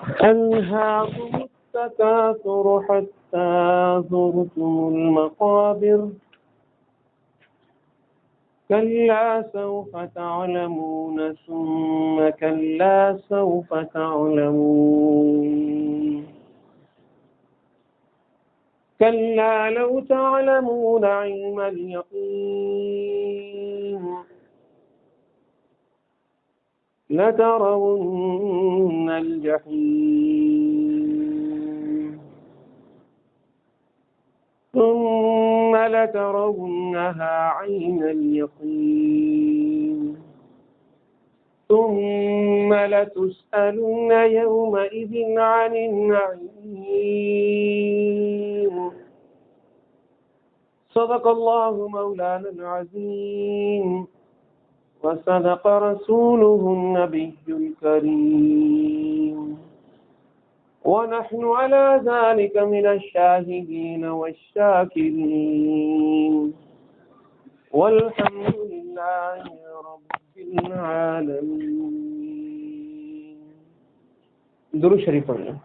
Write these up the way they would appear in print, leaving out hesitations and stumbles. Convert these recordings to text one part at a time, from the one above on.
ألهاكم التكاثر حتى زرتم المقابر كلا سوف تعلمون ثم كلا سوف تعلمون كلا لو تعلمون علم اليقين لترون الجحيم ثم لترونها عين اليقين ثم لتسألن يومئذ عن النعيم صدق الله مولانا العظيم وصدق رسوله النبي الكريم ونحن على ذلك من الشاهدين والشاكرين والحمد لله رب العالمين. درود شریف پڑھیں.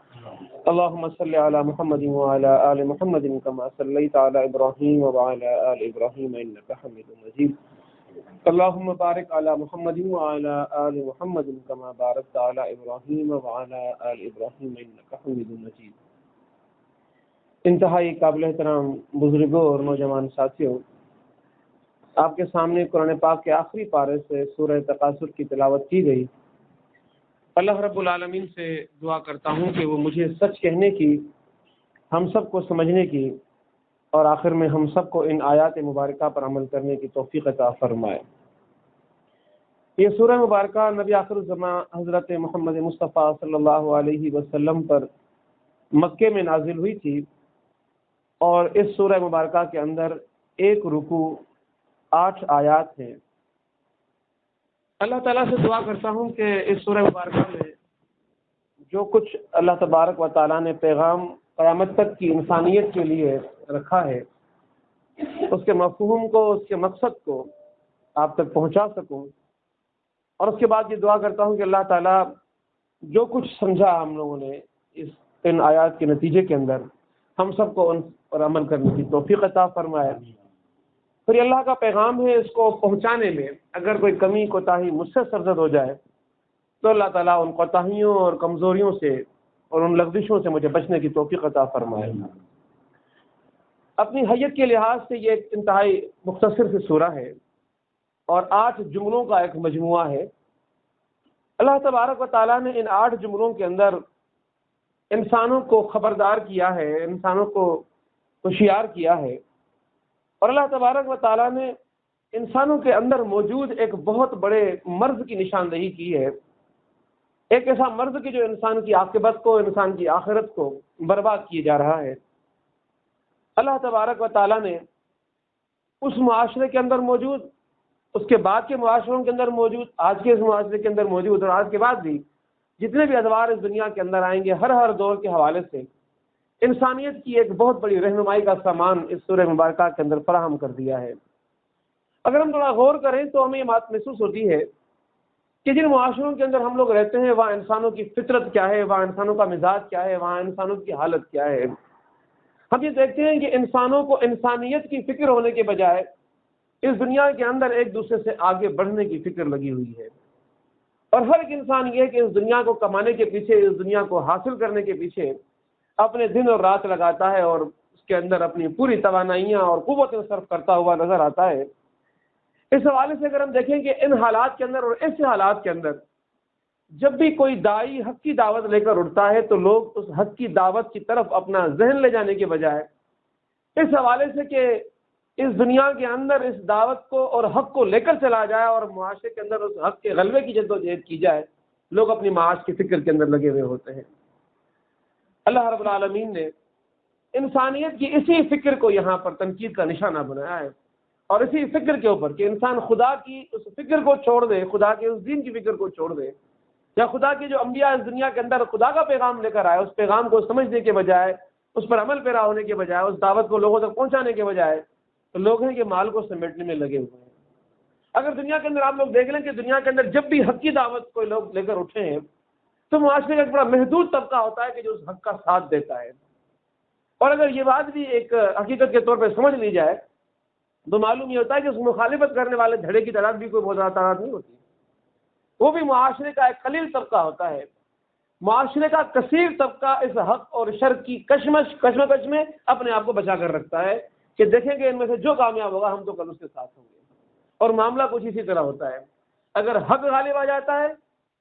اللهم صل على محمد وعلى آل محمد كما صليت على إبراهيم وعلى آل إبراهيم إنك حميد مجيد. اللهم بارك على محمد وعلى آل محمد كما باركت على إبراهيم وعلى آل إبراهيم إنك حميد مجيد. انتہائی قابل احترام بزرگوں اور نوجوان ساتھیوں، آپ کے سامنے قرآن پاک کے آخری پارے سے سورہ تکاثر کی تلاوت کی گئی. اللہ رب العالمین سے دعا کرتا ہوں کہ وہ مجھے سچ کہنے کی، ہم سب کو سمجھنے کی اور آخر میں ہم سب کو ان آیات مبارکہ پر عمل کرنے کی توفیق عطا فرمائے. یہ سورہ مبارکہ نبی آخر الزماں حضرت محمد مصطفیٰ صلی اللہ علیہ وسلم پر مکے میں نازل ہوئی تھی، اور اس سورہ مبارکہ کے اندر ایک رکوع 8 آیات ہیں. اللہ تعالیٰ سے دعا کرتا ہوں کہ اس سورہ مبارکہ میں جو کچھ اللہ تبارک و تعالیٰ نے پیغام قیامت تک کی انسانیت کے لیے رکھا ہے، اس کے مفہوم کو، اس کے مقصد کو آپ تک پہنچا سکوں. اور اس کے بعد یہ دعا کرتا ہوں کہ اللہ تعالیٰ جو کچھ سمجھا ہم لوگوں نے ان آیات کے نتیجے کے اندر، ہم سب کو ان پر عمل کرنے کی توفیق عطا فرمائے. پھر اللہ کا پیغام ہے، اس کو پہنچانے میں اگر کوئی کمی کوتاہی مجھ سے سرزد ہو جائے تو اللہ تعالیٰ ان کوتاہیوں اور کمزوریوں سے اور ان لغزشوں سے مجھے بچنے کی توفیق عطا فرمائے. اپنی حیت کے لحاظ سے یہ ایک انتہائی مختصر سی سورہ ہے اور 8 جملوں کا ایک مجموعہ ہے. اللہ تبارک و تعالیٰ نے ان 8 جملوں کے اندر انسانوں کو خبردار کیا ہے، انسانوں کو ہوشیار کیا ہے، اور اللہ تبارک و تعالیٰ نے انسانوں کے اندر موجود ایک بہت بڑے مرض کی نشاندہی کی ہے. ایک ایسا مرض کہ جو انسان کی عاقبت کو، انسان کی آخرت کو برباد کیے جا رہا ہے. اللہ تبارک و تعالیٰ نے اس معاشرے کے اندر موجود، اس کے بعد کے معاشروں کے اندر موجود، آج کے اس معاشرے کے اندر موجود اور آج کے بعد بھی جتنے بھی ادوار اس دنیا کے اندر آئیں گے، ہر دور کے حوالے سے انسانیت کی ایک بہت بڑی رہنمائی کا سامان اس سورہ مبارکہ کے اندر فراہم کر دیا ہے. اگر ہم تھوڑا غور کریں تو ہمیں یہ بات محسوس ہوتی ہے کہ جن معاشروں کے اندر ہم لوگ رہتے ہیں وہاں انسانوں کی فطرت کیا ہے، وہاں انسانوں کا مزاج کیا ہے، وہاں انسانوں کی حالت کیا ہے. ہم یہ دیکھتے ہیں کہ انسانوں کو انسانیت کی فکر ہونے کے بجائے اس دنیا کے اندر ایک دوسرے سے آگے بڑھنے کی فکر لگی ہوئی ہے. اور ہر ایک انسان یہ کہ اس دنیا کو کمانے کے پیچھے، اس دنیا کو حاصل کرنے کے پیچھے اپنے دن اور رات لگاتا ہے اور اس کے اندر اپنی پوری توانائیاں اور قوتیں صرف کرتا ہوا نظر آتا ہے. اس حوالے سے اگر ہم دیکھیں کہ ان حالات کے اندر اور ایسے حالات کے اندر جب بھی کوئی داعی حق کی دعوت لے کر اٹھتا ہے تو لوگ اس حق کی دعوت کی طرف اپنا ذہن لے جانے کے بجائے اس حوالے سے کہ اس دنیا کے اندر اس دعوت کو اور حق کو لے کر چلا جائے اور معاشرے کے اندر اس حق کے غلبے کی جدوجہد کی جائے، لوگ اپنی معاش کی فکر کے اندر لگے ہوئے ہوتے ہیں. اللہ رب العالمین نے انسانیت کی اسی فکر کو یہاں پر تنقید کا نشانہ بنایا ہے، اور اسی فکر کے اوپر کہ انسان خدا کی اس فکر کو چھوڑ دے، خدا کے اس دین کی فکر کو چھوڑ دے، یا خدا کے جو انبیاء اس دنیا کے اندر خدا کا پیغام لے کر آئے اس پیغام کو سمجھنے کے بجائے، اس پر عمل پیرا ہونے کے بجائے، اس دعوت کو لوگوں تک پہنچانے کے بجائے تو لوگ ہیں کہ مال کو سمیٹنے میں لگے ہوئے ہیں. اگر دنیا کے اندر آپ لوگ دیکھ لیں کہ دنیا کے اندر جب بھی حق کی دعوت کوئی لوگ لے کر اٹھے ہیں تو معاشرے کا ایک بڑا محدود طبقہ ہوتا ہے کہ جو اس حق کا ساتھ دیتا ہے. اور اگر یہ بات بھی ایک حقیقت کے طور پہ سمجھ لی جائے تو معلوم یہ ہوتا ہے کہ اس مخالفت کرنے والے دھڑے کی تعداد بھی کوئی بہت زیادہ تعداد نہیں ہوتی. وہ بھی معاشرے کا ایک قلیل طبقہ ہوتا ہے. معاشرے کا کثیر طبقہ اس حق اور شر کی کشمکش میں اپنے آپ کو بچا کر رکھتا ہے کہ دیکھیں گے ان میں سے جو کامیاب ہوگا ہم تو کل اس کے ساتھ ہوں گے. اور معاملہ کچھ اسی طرح ہوتا ہے. اگر حق غالب آ جاتا ہے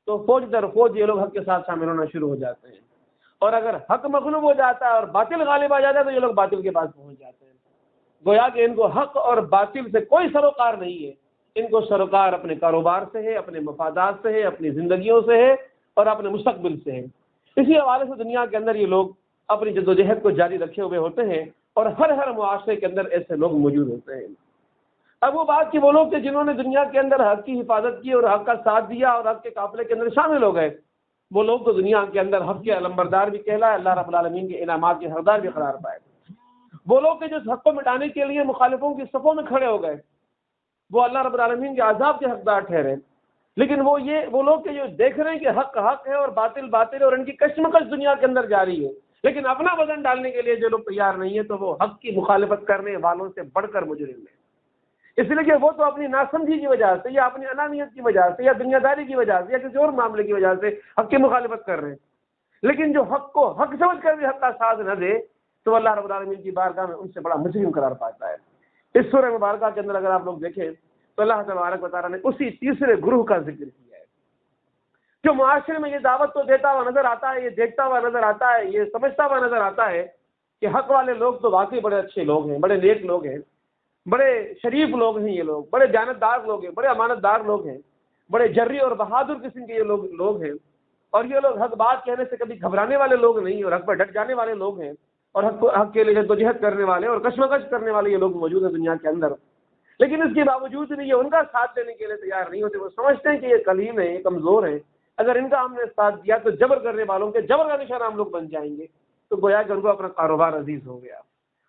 تو فوج در فوج یہ لوگ حق کے ساتھ شامل ہونا شروع ہو جاتے ہیں. اور اگر حق مغلوب ہو جاتا ہے اور باطل غالب آ جاتا ہے تو یہ لوگ باطل کے پاس پہنچ جاتے ہیں. گویا کہ ان کو حق اور باطل سے کوئی سروکار نہیں ہے. ان کو سروکار اپنے کاروبار سے ہے، اپنے مفادات سے ہے، اپنی زندگیوں سے ہے اور اپنے مستقبل سے ہے. اسی حوالے سے دنیا کے اندر یہ لوگ اپنی جدوجہد کو جاری رکھے ہوئے ہوتے ہیں اور ہر معاشرے کے اندر ایسے لوگ موجود ہوتے ہیں. اب وہ بات کہ وہ لوگ جنہوں نے دنیا کے اندر حق کی حفاظت کی اور حق کا ساتھ دیا اور حق کے قافلے کے اندر شامل ہو گئے، وہ لوگ تو دنیا کے اندر حق کے علمبردار بھی کہلائے، اللہ رب العالمین کے انعامات کے حقدار بھی قرار پائے. وہ لوگ کہ جو اس حق کو مٹانے کے لیے مخالفوں کی صفوں میں کھڑے ہو گئے، وہ اللہ رب العالمین کے عذاب کے حقدار ٹھہرے. لیکن وہ لوگ کہ جو دیکھ رہے ہیں کہ حق حق ہے اور باطل باطل ہے اور ان کی کشمکش دنیا کے اندر جاری ہے، لیکن اپنا وزن ڈالنے کے لیے جو لوگ تیار نہیں ہے تو وہ حق کی مخالفت کرنے والوں سے بڑھ کر مجرم ہیں. اس لیے کہ وہ تو اپنی ناسمجھی کی وجہ سے یا اپنی انانیت کی وجہ سے یا دنیا داری کی وجہ سے یا کسی اور معاملے کی وجہ سے حق کی مخالفت کر رہے ہیں. لیکن جو حق کو حق سمجھ کر بھی حق کا ساتھ نہ دے تو اللہ رب العالمین کی بارگاہ میں ان سے بڑا مجرم قرار پاتا ہے. اس سورہ مبارکہ کے اندر اگر آپ لوگ دیکھیں تو اللہ تبارک و تعالیٰ نے اسی تیسرے گروہ کا ذکر کیا ہے جو معاشرے میں یہ دعوت تو دیتا ہوا نظر آتا ہے، یہ دیکھتا ہوا نظر آتا ہے، یہ سمجھتا ہوا نظر آتا ہے کہ حق والے لوگ تو واقعی بڑے اچھے لوگ ہیں، بڑے نیک لوگ ہیں، بڑے شریف لوگ ہیں، یہ لوگ بڑے دیانتدار لوگ ہیں، بڑے امانت دار لوگ ہیں، بڑے جری اور بہادر قسم کے یہ لوگ ہیں. اور یہ لوگ حق بات کہنے سے کبھی گھبرانے والے لوگ نہیں اور حق پر ڈٹ جانے والے لوگ ہیں اور حق کے لیے جدوجہد کرنے والے اور کشمکش کرنے والے یہ لوگ موجود ہیں دنیا کے اندر. لیکن اس کے باوجود بھی یہ ان کا ساتھ دینے کے لیے تیار نہیں ہوتے. وہ سمجھتے ہیں کہ یہ کلیم ہیں، یہ کمزور ہیں، اگر ان کا ہم نے ساتھ دیا تو جبر کرنے والوں کے جبر کا نشانہ ہم لوگ بن جائیں گے. تو گویا کہ ان کو اپنا کاروبار عزیز ہو گیا،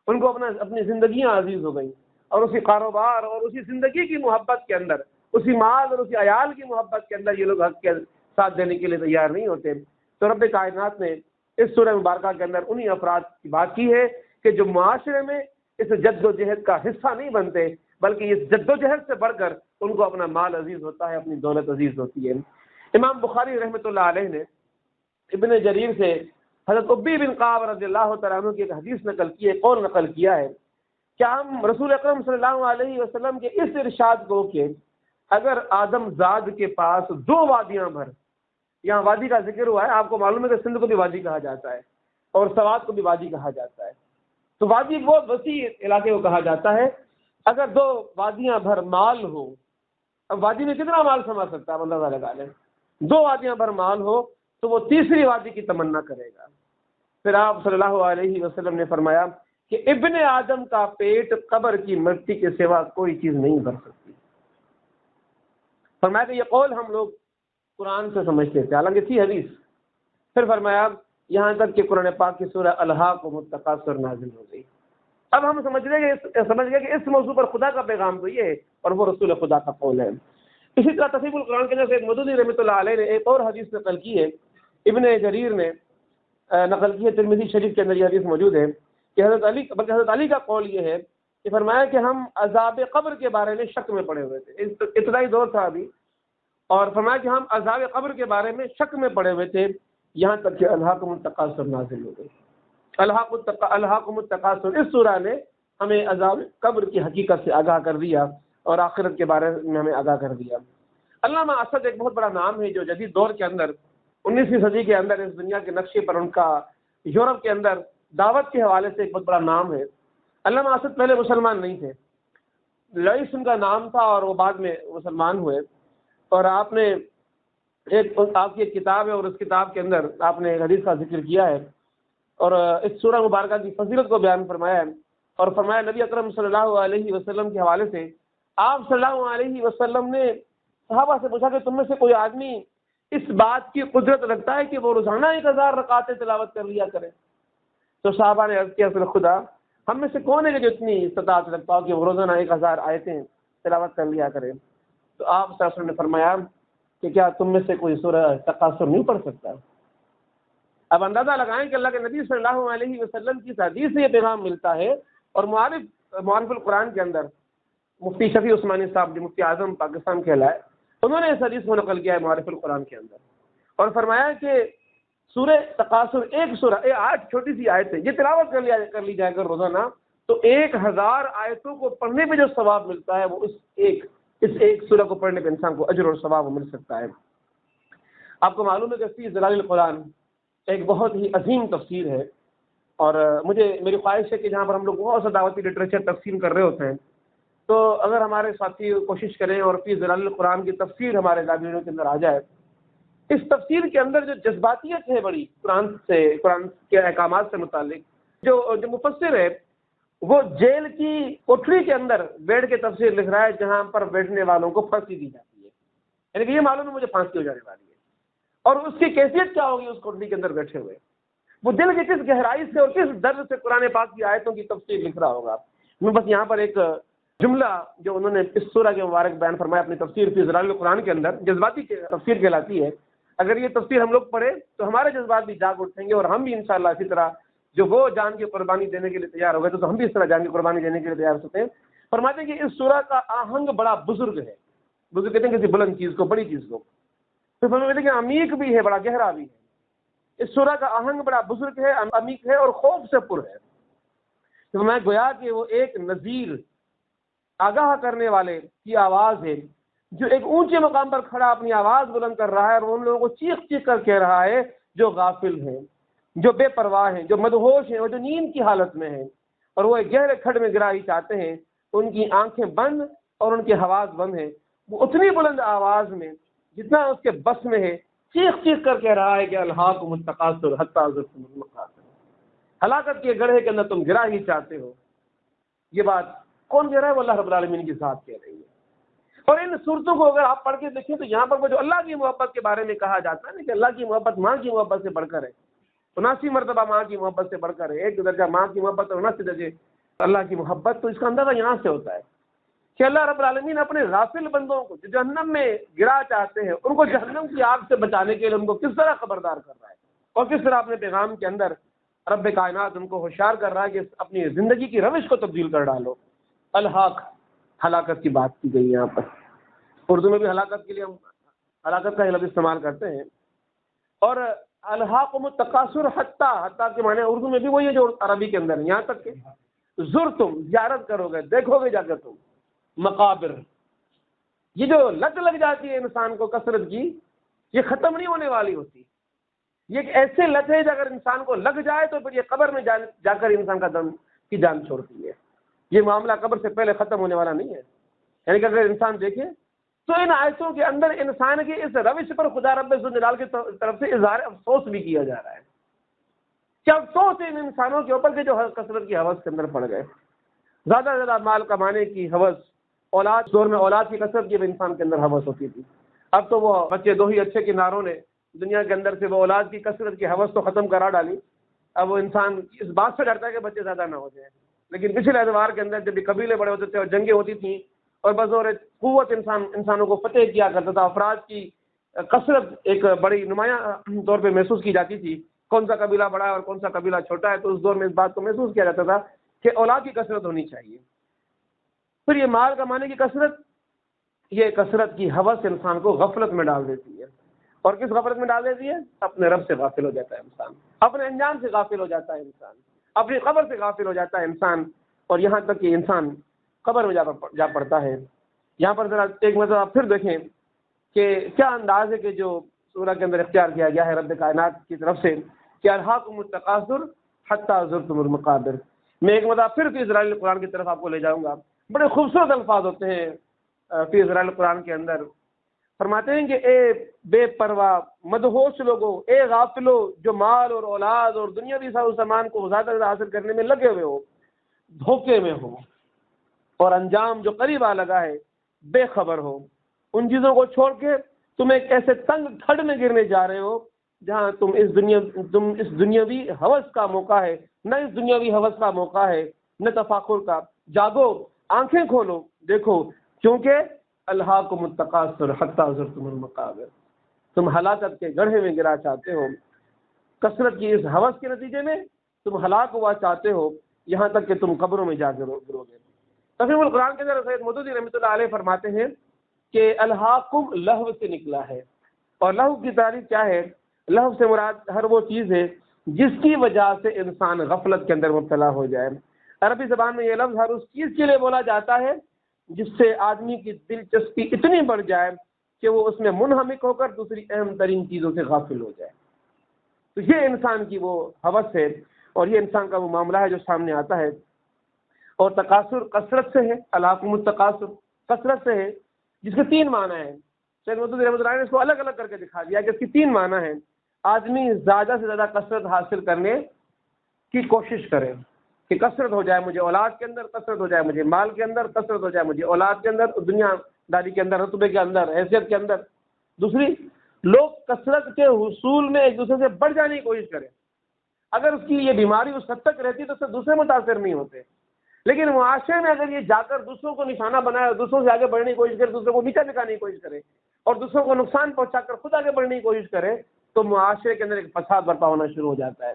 ان کو اپنی زندگیاں عزیز ہو گئیں اور اسی کاروبار اور اسی زندگی کی محبت کے اندر، اسی مال اور اسی عیال کی محبت کے اندر یہ لوگ حق کے ساتھ دینے کے لیے تیار نہیں ہوتے. تو رب کائنات نے اس سورہ مبارکہ کے اندر انہی افراد کی بات کی ہے کہ جو معاشرے میں اس جد و جہد کا حصہ نہیں بنتے بلکہ اس جد و جہد سے بڑھ کر ان کو اپنا مال عزیز ہوتا ہے، اپنی دولت عزیز ہوتی ہے. امام بخاری رحمۃ اللہ علیہ نے ابن جریر سے حضرت ابی بن قعب رضی اللہ تعالیٰ عنہ کی ایک حدیث نقل کی ہے، قول نقل کیا ہے کہ ہم رسول اکرم صلی اللہ علیہ وسلم کے اس ارشاد کو کہ اگر آدم زاد کے پاس 2 وادیاں بھر، یہاں وادی کا ذکر ہوا ہے، آپ کو معلوم ہے کہ سندھ کو بھی وادی کہا جاتا ہے اور سوات کو بھی وادی کہا جاتا ہے، تو وادی بہت وسیع علاقے کو کہا جاتا ہے. اگر 2 وادیاں بھر مال ہو، اب وادی میں کتنا مال سما سکتا ہے اندازہ لگا لیں، 2 وادیاں بھر مال ہو تو وہ تیسری وادی کی تمنا کرے گا. پھر آپ صلی اللہ علیہ وسلم نے فرمایا کہ ابن آدم کا پیٹ قبر کی مٹی کے سوا کوئی چیز نہیں بھر سکتی. فرمایا کہ یہ قول ہم لوگ قرآن سے سمجھتے تھے، حالانکہ تھی حدیث. پھر فرمایا یہاں تک کہ قرآن پاک کی سورہ الہاکم التکاثر نازل ہو گئی. اب ہم سمجھ گئے کہ اس موضوع پر خدا کا پیغام تو یہ ہے اور وہ رسول خدا کا قول ہے. اسی طرح تفسیر القرآن کے اندر سے مدودی رحمۃ اللہ علیہ نے ایک اور حدیث نقل کی ہے، ابن جریر نے نقل کی ہے، ترمذی شریف کے اندر یہ حدیث موجود ہے کہ حضرت علی کا قول یہ ہے کہ فرمایا کہ ہم عذاب قبر کے بارے میں شک میں پڑے ہوئے تھے، ابتدائی دور تھا ابھی، اور فرمایا کہ ہم عذاب قبر کے بارے میں شک میں پڑے ہوئے تھے یہاں تک کہ الہاکم التکاثر نازل ہو گئی. الہاکم التکاثر اس سورہ نے ہمیں عذاب قبر کی حقیقت سے آگاہ کر دیا اور آخرت کے بارے میں ہمیں آگاہ کر دیا. علامہ اسد ایک بہت بڑا نام ہے جو جدید دور کے اندر 19ویں صدی کے اندر اس دنیا کے نقشے پر ان کا یورپ کے اندر دعوت کے حوالے سے ایک بہت بڑا نام ہے. علامہ اسد پہلے مسلمان نہیں تھے، لئیس ان کا نام تھا اور وہ بعد میں مسلمان ہوئے. اور آپ نے آپ کی ایک کتاب ہے اور اس کتاب کے اندر آپ نے ایک حدیث کا ذکر کیا ہے اور اس سورہ مبارکہ کی فضیلت کو بیان فرمایا ہے اور فرمایا نبی اکرم صلی اللہ علیہ وسلم کے حوالے سے آپ صلی اللہ علیہ وسلم نے صحابہ سے پوچھا کہ تم میں سے کوئی آدمی اس بات کی قدرت رکھتا ہے کہ وہ روزانہ 1000 رکعتیں تلاوت کر لیا کرے؟ تو صحابہ نے عرض کیا پھر خدا ہم میں سے کون ہے کہ جو اتنی استطاعت رکھتا ہو کہ وہ روزانہ 1000 آیتیں تلاوت کر لیا کرے؟ تو آپ صلی اللہ علیہ وسلم نے فرمایا کہ کیا تم میں سے کوئی سورہ تکاثر نہیں پڑھ سکتا؟ اب اندازہ لگائیں کہ اللہ کے نبی صلی اللہ علیہ وسلم کی حدیث سے یہ پیغام ملتا ہے، اور معارف القرآن کے اندر مفتی شفیع عثمانی صاحب جو مفتی اعظم پاکستان کہلائے، انہوں نے اس حدیث کو نقل کیا ہے معارف القرآن کے اندر، اور فرمایا کہ سورہ تکاثر ایک سورہ 8 چھوٹی سی آیت ہے، یہ تلاوت کر لی جائے گا روزانہ تو 1000 آیتوں کو پڑھنے پہ جو ثواب ملتا ہے وہ اس ایک سورہ کو پڑھنے پہ انسان کو اجر اور ثواب مل سکتا ہے۔ آپ کو معلوم ہے کہ فی ظلال القرآن ایک بہت ہی عظیم تفسیر ہے، اور میری خواہش ہے کہ جہاں پر ہم لوگ بہت سا دعوتی لٹریچر تقسیم کر رہے ہوتے ہیں تو اگر ہمارے ساتھی کوشش کریں اور فی ظلال القرآن کی تفسیر ہمارے لائبریریوں کے اندر آ جائے، اس تفسیر کے اندر جو جذباتیت ہے بڑی قرآن کے احکامات سے متعلق، جو مفسر ہے وہ جیل کی کوٹھری کے اندر بیٹھ کے تفسیر لکھ رہا ہے جہاں پر بیٹھنے والوں کو پھانسی دی جاتی ہے، یعنی کہ یہ معلوم ہے مجھے پھانسی ہو جانے والی ہے، اور اس کی کیفیت کیا ہوگی اس کوٹھری کے اندر بیٹھے ہوئے، وہ دل کی کس گہرائی سے اور کس درد سے قرآن پاک کی آیتوں کی تفسیر لکھ رہا ہوگا۔ میں بس یہاں پر ایک جملہ جو انہوں نے اس سورہ کے مبارک بیان فرمایا اپنی تفسیر فی ظلال القرآن کے اندر، جذباتی تفسیر کہلاتی ہے، اگر یہ تفسیر ہم لوگ پڑھیں تو ہمارے جذبات بھی جاگ اٹھیں گے، اور ہم بھی انشاءاللہ اسی طرح جو وہ جان کی قربانی دینے کے لیے تیار ہو گئے تو ہم بھی اس طرح جان کی قربانی دینے کے لیے تیار ہوتے ہیں۔ فرماتے ہیں کہ اس سورہ کا آہنگ بڑا بزرگ ہے، بزرگ کہتے ہیں کسی بلند چیز کو، بڑی چیز کو، پھر فرماتے ہیں کہ عمیق بھی ہے، بڑا گہرا بھی ہے، اس سورہ کا آہنگ بڑا بزرگ ہے، عمیق ہے اور خوف سے پر ہے۔ تو میں گویا کہ وہ ایک نذیر، آگاہ کرنے والے کی آواز ہے جو ایک اونچے مقام پر کھڑا اپنی آواز بلند کر رہا ہے اور ان لوگوں کو چیخ چیخ کر کہہ رہا ہے جو غافل ہیں، جو بے پرواہ ہیں، جو مدہوش ہیں اور جو نیند کی حالت میں ہیں، اور وہ ایک گہرے کھڈ میں گرا ہی چاہتے ہیں، ان کی آنکھیں بند اور ان کی حواس بند ہیں، وہ اتنی بلند آواز میں جتنا اس کے بس میں ہے چیخ چیخ کر کہہ رہا ہے کہ الہاکم التکاثر حتی زرتم المقابر، ہلاکت کے گڑھے کے اندر تم گرا ہی چاہتے ہو۔ یہ بات کون کہہ رہا ہے؟ وہ اللہ رب العالمین کی ذات کہہ رہی ہے۔ اور ان صورتوں کو اگر آپ پڑھ کے دیکھیں تو یہاں پر وہ جو اللہ کی محبت کے بارے میں کہا جاتا ہے نا کہ اللہ کی محبت ماں کی محبت سے بڑھ کر ہے، 79 مرتبہ ماں کی محبت سے بڑھ کر ہے، ایک درجہ ماں کی محبت اور 79 درجے اللہ کی محبت، تو اس کا اندازہ یہاں سے ہوتا ہے کہ اللہ رب العالمین اپنے غافل بندوں کو جو جہنم میں گرا چاہتے ہیں ان کو جہنم کی آگ سے بچانے کے لیے ان کو کس طرح خبردار کر رہا ہے، اور کس طرح اپنے پیغام کے اندر رب کائنات ان کو ہوشیار کر رہا ہے کہ اپنی زندگی کی روش کو تبدیل کر ڈالو۔ الحاق، ہلاکت کی بات کی گئی یہاں پر، اردو میں بھی ہلاکت کے لیے ہم ہلاکت کا لفظ استعمال کرتے ہیں، اور الہاکم التکاثر حتی کے معنی اردو میں بھی وہی ہے جو عربی کے اندر ہے، یہاں تک کہ زرتم، زیارت کرو گے، دیکھو گے جا کر تم مقابر، یہ جو لت لگ جاتی ہے انسان کو کثرت کی، یہ ختم نہیں ہونے والی ہوتی، یہ ایک ایسے لت ہے جو اگر انسان کو لگ جائے تو پھر یہ قبر میں جا کر انسان کا دم کی جان چھوڑتی ہے، یہ معاملہ قبر سے پہلے ختم ہونے والا نہیں ہے۔ یعنی کہ اگر انسان دیکھے تو ان آیتوں کے اندر انسان کی اس روش پر خدا رب ذوالجلال کی طرف سے اظہار افسوس بھی کیا جا رہا ہے کہ افسوس ہے ان انسانوں کے اوپر کے جو کثرت کی حوث کے اندر پڑ گئے، زیادہ سے زیادہ مال کمانے کی حوث، اولاد دور میں اولاد کی کثرت کی بھی انسان کے اندر حوث ہوتی تھی، اب تو وہ بچے دو ہی اچھے کے نعروں نے دنیا کے اندر سے وہ اولاد کی کثرت کی حوث تو ختم کرا ڈالی، اب وہ انسان اس بات سے ڈرتا ہے کہ بچے زیادہ نہ ہو جائیں، لیکن پچھلے ادوار کے اندر جب بھی قبیلے بڑے ہوتے تھے اور جنگیں ہوتی تھیں اور بزور قوت انسانوں کو فتح کیا کرتا تھا، افراد کی کثرت ایک بڑی نمایاں طور پہ محسوس کی جاتی تھی، کون سا قبیلہ بڑا ہے اور کون سا قبیلہ چھوٹا ہے، تو اس دور میں اس بات کو محسوس کیا جاتا تھا کہ اولاد کی کثرت ہونی چاہیے۔ پھر یہ مال کمانے کی کثرت، یہ کثرت کی حوث انسان کو غفلت میں ڈال دیتی ہے، اور کس غفلت میں ڈال دیتی ہے؟ اپنے رب سے غافل ہو جاتا ہے انسان، اپنے انجام سے غافل ہو جاتا ہے انسان، اپنی قبر سے غافل ہو جاتا ہے انسان، اور یہاں تک کہ انسان قبر میں جا پڑتا ہے۔ یہاں پر ذرا ایک مرتبہ پھر دیکھیں کہ کیا انداز ہے کہ جو سورہ کے اندر اختیار کیا گیا ہے رب کائنات کی طرف سے کہ الہاکم التکاثر حتی زرتم المقابر۔ میں ایک مرتبہ پھر فی ظلال القرآن کی طرف آپ کو لے جاؤں گا، بڑے خوبصورت الفاظ ہوتے ہیں فی ظلال القرآن کے اندر، فرماتے ہیں کہ اے بے پرواہ مدہوش لوگوں، اے غافلو جو مال اور اولاد اور دنیاوی ساز و سامان کو زیادہ سے زیادہ حاصل کرنے میں لگے ہوئے ہو، دھوکے میں ہو اور انجام جو قریب آ لگا ہے بے خبر ہو، ان چیزوں کو چھوڑ کے تم ایک ایسے تنگ کھڈ میں گرنے جا رہے ہو جہاں تم اس دنیاوی حوث کا موقع ہے، نہ اس دنیاوی حوث کا موقع ہے نہ تفاخر کا۔ جاگو، آنکھیں کھولو، دیکھو، کیونکہ الہاکم التکاثر حتی زرتم المقابر، تم ہلاکت کے گڑھے میں گرا چاہتے ہو۔ کثرت کی اس ہوس کے نتیجے میں تم ہلاک ہوا چاہتے ہو، یہاں تک کہ تم قبروں میں جا کے گرو گے۔ تفسیر القرآن کے اندر سید مودودی رحمۃ اللہ علیہ فرماتے ہیں کہ الہاکم لہو سے نکلا ہے، اور لہو کی تعریف کیا ہے؟ لہو سے مراد ہر وہ چیز ہے جس کی وجہ سے انسان غفلت کے اندر مبتلا ہو جائے۔ عربی زبان میں یہ لفظ ہر اس چیز کے لیے بولا جاتا ہے جس سے آدمی کی دلچسپی اتنی بڑھ جائے کہ وہ اس میں منہمک ہو کر دوسری اہم ترین چیزوں سے غافل ہو جائے۔ تو یہ انسان کی وہ ہوس ہے، اور یہ انسان کا وہ معاملہ ہے جو سامنے آتا ہے۔ اور تکاثر کثرت سے ہے، الہاکم التکاثر کثرت سے ہے، جس کے 3 معنی ہیں۔ سید مودودی رحمۃ اللہ علیہ نے اس کو الگ الگ کر کے دکھا دیا کہ اس کی 3 معنی ہیں۔ آدمی زیادہ سے زیادہ کثرت حاصل کرنے کی کوشش کرے کہ کثرت ہو جائے مجھے اولاد کے اندر، کثرت ہو جائے مجھے مال کے اندر، کثرت ہو جائے مجھے اولاد کے اندر، دنیا داری کے اندر، رتبے کے اندر، حیثیت کے اندر۔ دوسری، لوگ کثرت کے حصول میں ایک دوسرے سے بڑھ جانے کی کوشش کریں۔ اگر اس کی یہ بیماری اس حد تک رہتی تو اس سے دوسرے متاثر نہیں ہوتے، لیکن معاشرے میں اگر یہ جا کر دوسروں کو نشانہ بنائے اور دوسروں سے آگے بڑھنے کی کوشش کرے، دوسروں کو نیچا دکھانے کی کوشش کرے اور دوسروں کو نقصان پہنچا کر خود آگے بڑھنے کی کوشش کرے، تو معاشرے کے اندر ایک فساد برپا ہونا شروع ہو جاتا ہے،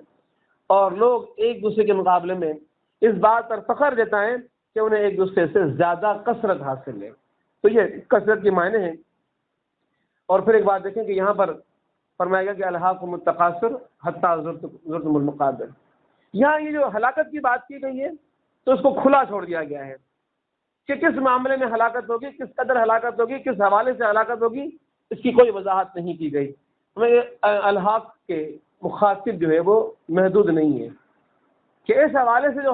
اور لوگ ایک دوسرے کے مقابلے میں اس بات پر فخر دیتا ہے کہ انہیں ایک دوسرے سے زیادہ کثرت حاصل ہے۔ تو یہ کثرت کے معنی ہیں۔ اور پھر ایک بات دیکھیں کہ یہاں پر فرمایا گیا کہ الہاکم التکاثر حتی زرتم المقابر۔ یہاں یہ جو ہلاکت کی بات کی گئی ہے تو اس کو کھلا چھوڑ دیا گیا ہے کہ کس معاملے میں ہلاکت ہوگی، کس قدر ہلاکت ہوگی، کس حوالے سے ہلاکت ہوگی، اس کی کوئی وضاحت نہیں کی گئی۔ الحاق کے مخاطب جو ہے وہ محدود نہیں ہے کہ اس حوالے سے جو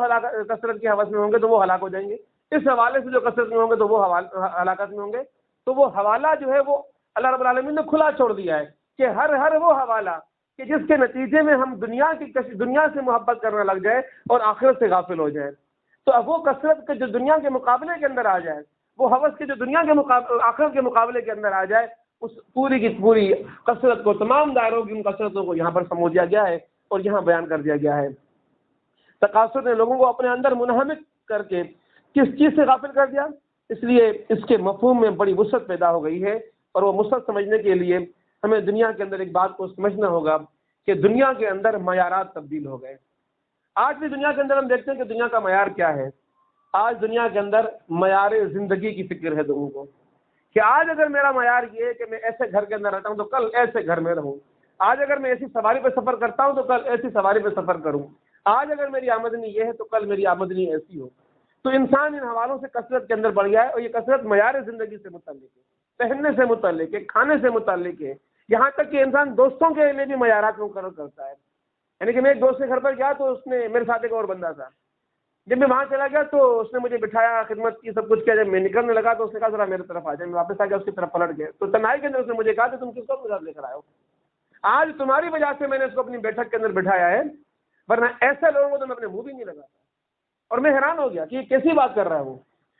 کثرت کی حوث میں ہوں گے تو وہ ہلاک ہو جائیں گے، اس حوالے سے جو کثرت میں ہوں گے تو وہ ہلاکت میں ہوں گے۔ تو وہ حوالہ جو ہے وہ اللہ رب العالمین نے کھلا چھوڑ دیا ہے کہ ہر وہ حوالہ کہ جس کے نتیجے میں ہم دنیا سے محبت کرنا لگ جائے اور آخرت سے غافل ہو جائے، تو اب وہ کثرت کے جو دنیا کے مقابلے کے اندر آ جائے، وہ ہوس کے جو دنیا کے آخرت کے مقابلے کے اندر آ جائے، اس پوری کی پوری کثرت کو، تمام دائروں کی ان کثرتوں کو یہاں پر سمجھ دیا گیا ہے اور یہاں بیان کر دیا گیا ہے۔ تکاثر نے لوگوں کو اپنے اندر منہمک کر کے کس چیز سے غافل کر دیا؟ اس لیے اس کے مفہوم میں بڑی وسعت پیدا ہو گئی ہے، اور وہ وسعت سمجھنے کے لیے ہمیں دنیا کے اندر ایک بات کو سمجھنا ہوگا کہ دنیا کے اندر معیارات تبدیل ہو گئے۔ آج بھی دنیا کے اندر ہم دیکھتے ہیں کہ دنیا کا معیار کیا ہے۔ آج دنیا کے اندر معیار زندگی کی فکر ہے لوگوں کو کہ آج اگر میرا معیار یہ ہے کہ میں ایسے گھر کے اندر رہتا ہوں تو کل ایسے گھر میں رہوں، آج اگر میں ایسی سواری پہ سفر کرتا ہوں تو کل ایسی سواری پہ سفر کروں، آج اگر میری آمدنی یہ ہے تو کل میری آمدنی ایسی ہو۔ تو انسان ان حوالوں سے کثرت کے اندر بڑھ گیا ہے، اور یہ کثرت معیار زندگی سے متعلق ہے، پہننے سے متعلق ہے، کھانے سے متعلق ہے، یہاں تک کہ انسان دوستوں کے لیے بھی معیارات مقرر کرتا ہے۔ یعنی کہ میں ایک دوست کے گھر پر گیا تو اس نے میرے ساتھ ایک اور بندہ تھا، جب میں وہاں چلا گیا تو اس نے مجھے بٹھایا، خدمت کی، سب کچھ کیا۔ جب میں نکلنے لگا تو اس نے کہا ذرا میرے طرف آ جائے، میں واپس آ گیا، اس کی طرف پلٹ گئے تو تنہائی کے اندر اس نے مجھے کہا کہ تم کس کو اپنے ساتھ لے کر آئے ہو؟ آج تمہاری وجہ سے میں نے اس کو اپنی بیٹھک کے اندر بٹھایا ہے، ورنہ ایسے لوگوں کو تو میں اپنے منہ بھی نہیں لگاتا۔ اور میں حیران ہو گیا کہ یہ کیسی بات کر رہا ہے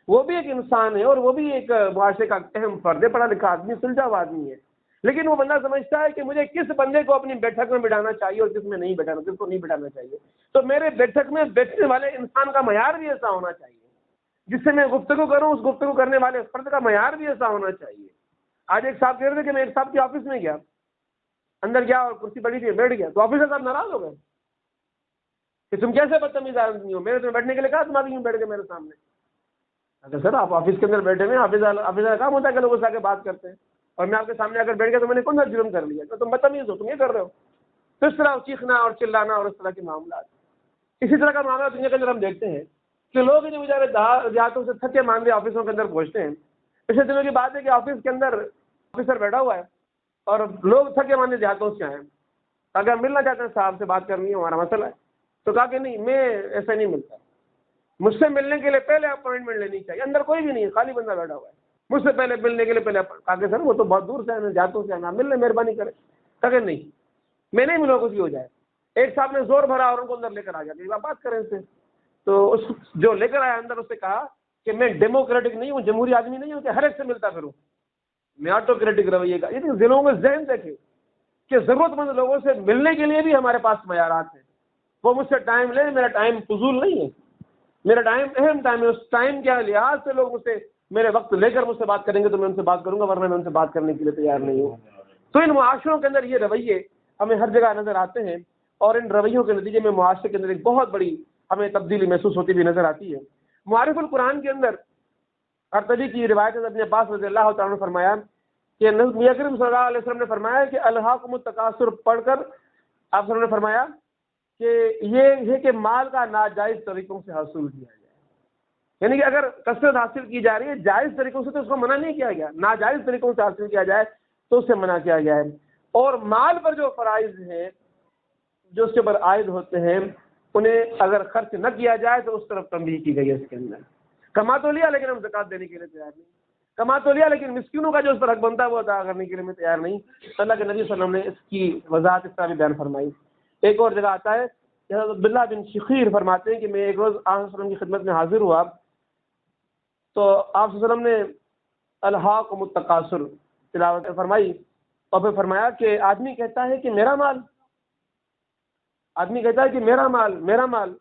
وہ بھی ایک انسان ہے اور وہ بھی ایک معاشرے کا اہم فرد ہے، پڑھا لکھا آدمی، سلجھا ہوا آدمی ہے، لیکن وہ بندہ سمجھتا ہے کہ مجھے کس بندے کو اپنی بیٹھک میں بٹھانا چاہیے اور کس میں نہیں بٹھانا، کس کو نہیں بٹھانا چاہیے۔ تو میرے بیٹھک میں بیٹھنے والے انسان کا معیار بھی ایسا ہونا چاہیے، جس سے میں گفتگو کروں اس گفتگو کرنے والے فرد کا معیار بھی ایسا ہونا چاہیے۔ آج ایک صاحب کہہ رہے تھے کہ میں ایک صاحب کے آفس میں گیا، اندر گیا اور کرسی پڑی تھی، بیٹھ گیا، تو آفیسر صاحب ناراض ہو گئے کہ تم کیسے بدتمیز آدمی ہو، میں نے تمہیں بیٹھنے کے لیے کہا، تم آدمی بیٹھ گئے میرے سامنے۔ اگر سر آپ آفس کے اندر بیٹھے ہوئے، آفیسر کا کام ہوتا ہے کہ لوگ اس آ کے بات کرتے ہیں، اور میں آپ کے سامنے اگر بیٹھ گیا تو میں نے کون سا جرم کر لیا کہ تم بدتمیز ہو، تم یہ کر رہے ہو؟ تو اس طرح چیخنا اور چلانا اور اس طرح کے معاملات، اسی طرح کا معاملہ دنیا کے اندر ہم دیکھتے ہیں کہ لوگ جو بیچارے دیہاتوں سے تھکے ماندے آفسوں کے اندر پہنچتے ہیں۔ پچھلے دنوں کی بات ہے کہ آفس کے اندر آفیسر بیٹھا ہوا ہے اور لوگ تھکے ماندے دیہاتوں سے آئے ہیں، اگر ملنا چاہتے ہیں صاحب سے بات کرنی ہے، ہمارا مسئلہ ہے، تو کہا کہ نہیں، میں ایسا نہیں ملتا، مجھ سے ملنے کے لیے پہلے اپوائنٹمنٹ لینی چاہیے، اندر کوئی بھی نہیں ہے، خالی بندہ بیٹھا ہوا ہے، مجھ سے پہلے ملنے کے لیے پہلے کہا کہ سر وہ تو بہت دور سے آئے، دیہاتوں سے آنا، ملنے مہربانی کریں، کہا کہ نہیں میں نہیں ملوں، کچھ بھی ہو جائے۔ ایک صاحب نے زور بھرا اور ان کو اندر لے کر آ گیا کہ آپ بات کریں اس سے، تو اس جو لے کر آیا اندر اس سے کہا کہ میں ڈیموکریٹک نہیں ہوں، جمہوری آدمی نہیں ہوں کہ ہر ایک سے ملتا پھروں، میں آٹوکریٹک رویے کا۔ یہ ضلعوں میں ذہن دیکھے کہ ضرورت مند لوگوں سے ملنے کے لیے بھی ہمارے پاس معیارات ہیں۔ وہ مجھ سے ٹائم لے، میرا ٹائم فضول نہیں ہے، میرا ٹائم اہم ٹائم ہے، اس ٹائم کے لحاظ سے لوگ مجھ سے میرے وقت لے کر مجھ سے بات کریں گے تو میں ان سے بات کروں گا، ورنہ میں ان سے بات کرنے کے لیے تیار نہیں ہوں۔ تو ان معاشروں کے اندر یہ رویے ہمیں ہر جگہ نظر آتے ہیں، اور ان رویوں کے نتیجے میں معاشرے کے اندر ایک بہت بڑی ہمیں تبدیلی محسوس ہوتی ہوئی نظر آتی ہے۔ معارف القرآن کے اندر قرطبی کی روایت ابن عباس رضی اللہ تعالیٰ عنہ نے فرمایا کہ نبی اکرم صلی اللہ علیہ وسلم نے فرمایا کہ الہاکم التکاثر پڑھ کر آپ نے فرمایا کہ یہ ہے کہ مال کا ناجائز طریقوں سے حاصل کیا جائے، یعنی کہ اگر کثرت حاصل کی جا رہی ہے جائز طریقوں سے تو اس کو منع نہیں کیا گیا، ناجائز طریقوں سے حاصل کیا جائے تو اسے منع کیا گیا ہے۔ اور مال پر جو فرائض ہیں جو اس کے اوپر عائد ہوتے ہیں انہیں اگر خرچ نہ کیا جائے تو اس طرف تنبیہ کی گئی ہے۔ اس کے اندر کما تو لیا لیکن ہم زکوٰۃ دینے کے لیے تیار نہیں، کما تو لیا لیکن مسکینوں کا جو اس پر حق بنتا ہے وہ ادا کرنے کے لیے میں تیار نہیں۔ اللہ کے نبی صلی اللہ علیہ وسلم نے اس کی وضاحت اس طرح بھی بیان فرمائی۔ ایک اور جگہ آتا ہے کہ حضرت عبداللہ بن شخیر فرماتے ہیں کہ میں ایک روز آپ صلی اللہ علیہ وسلم کی خدمت میں حاضر ہوا تو آپ صلی اللہ علیہ وسلم نے الہاکم التکاثر تلاوت فرمائی اور پھر فرمایا کہ آدمی کہتا ہے کہ میرا مال، آدمی کہتا ہے کہ میرا مال میرا مال،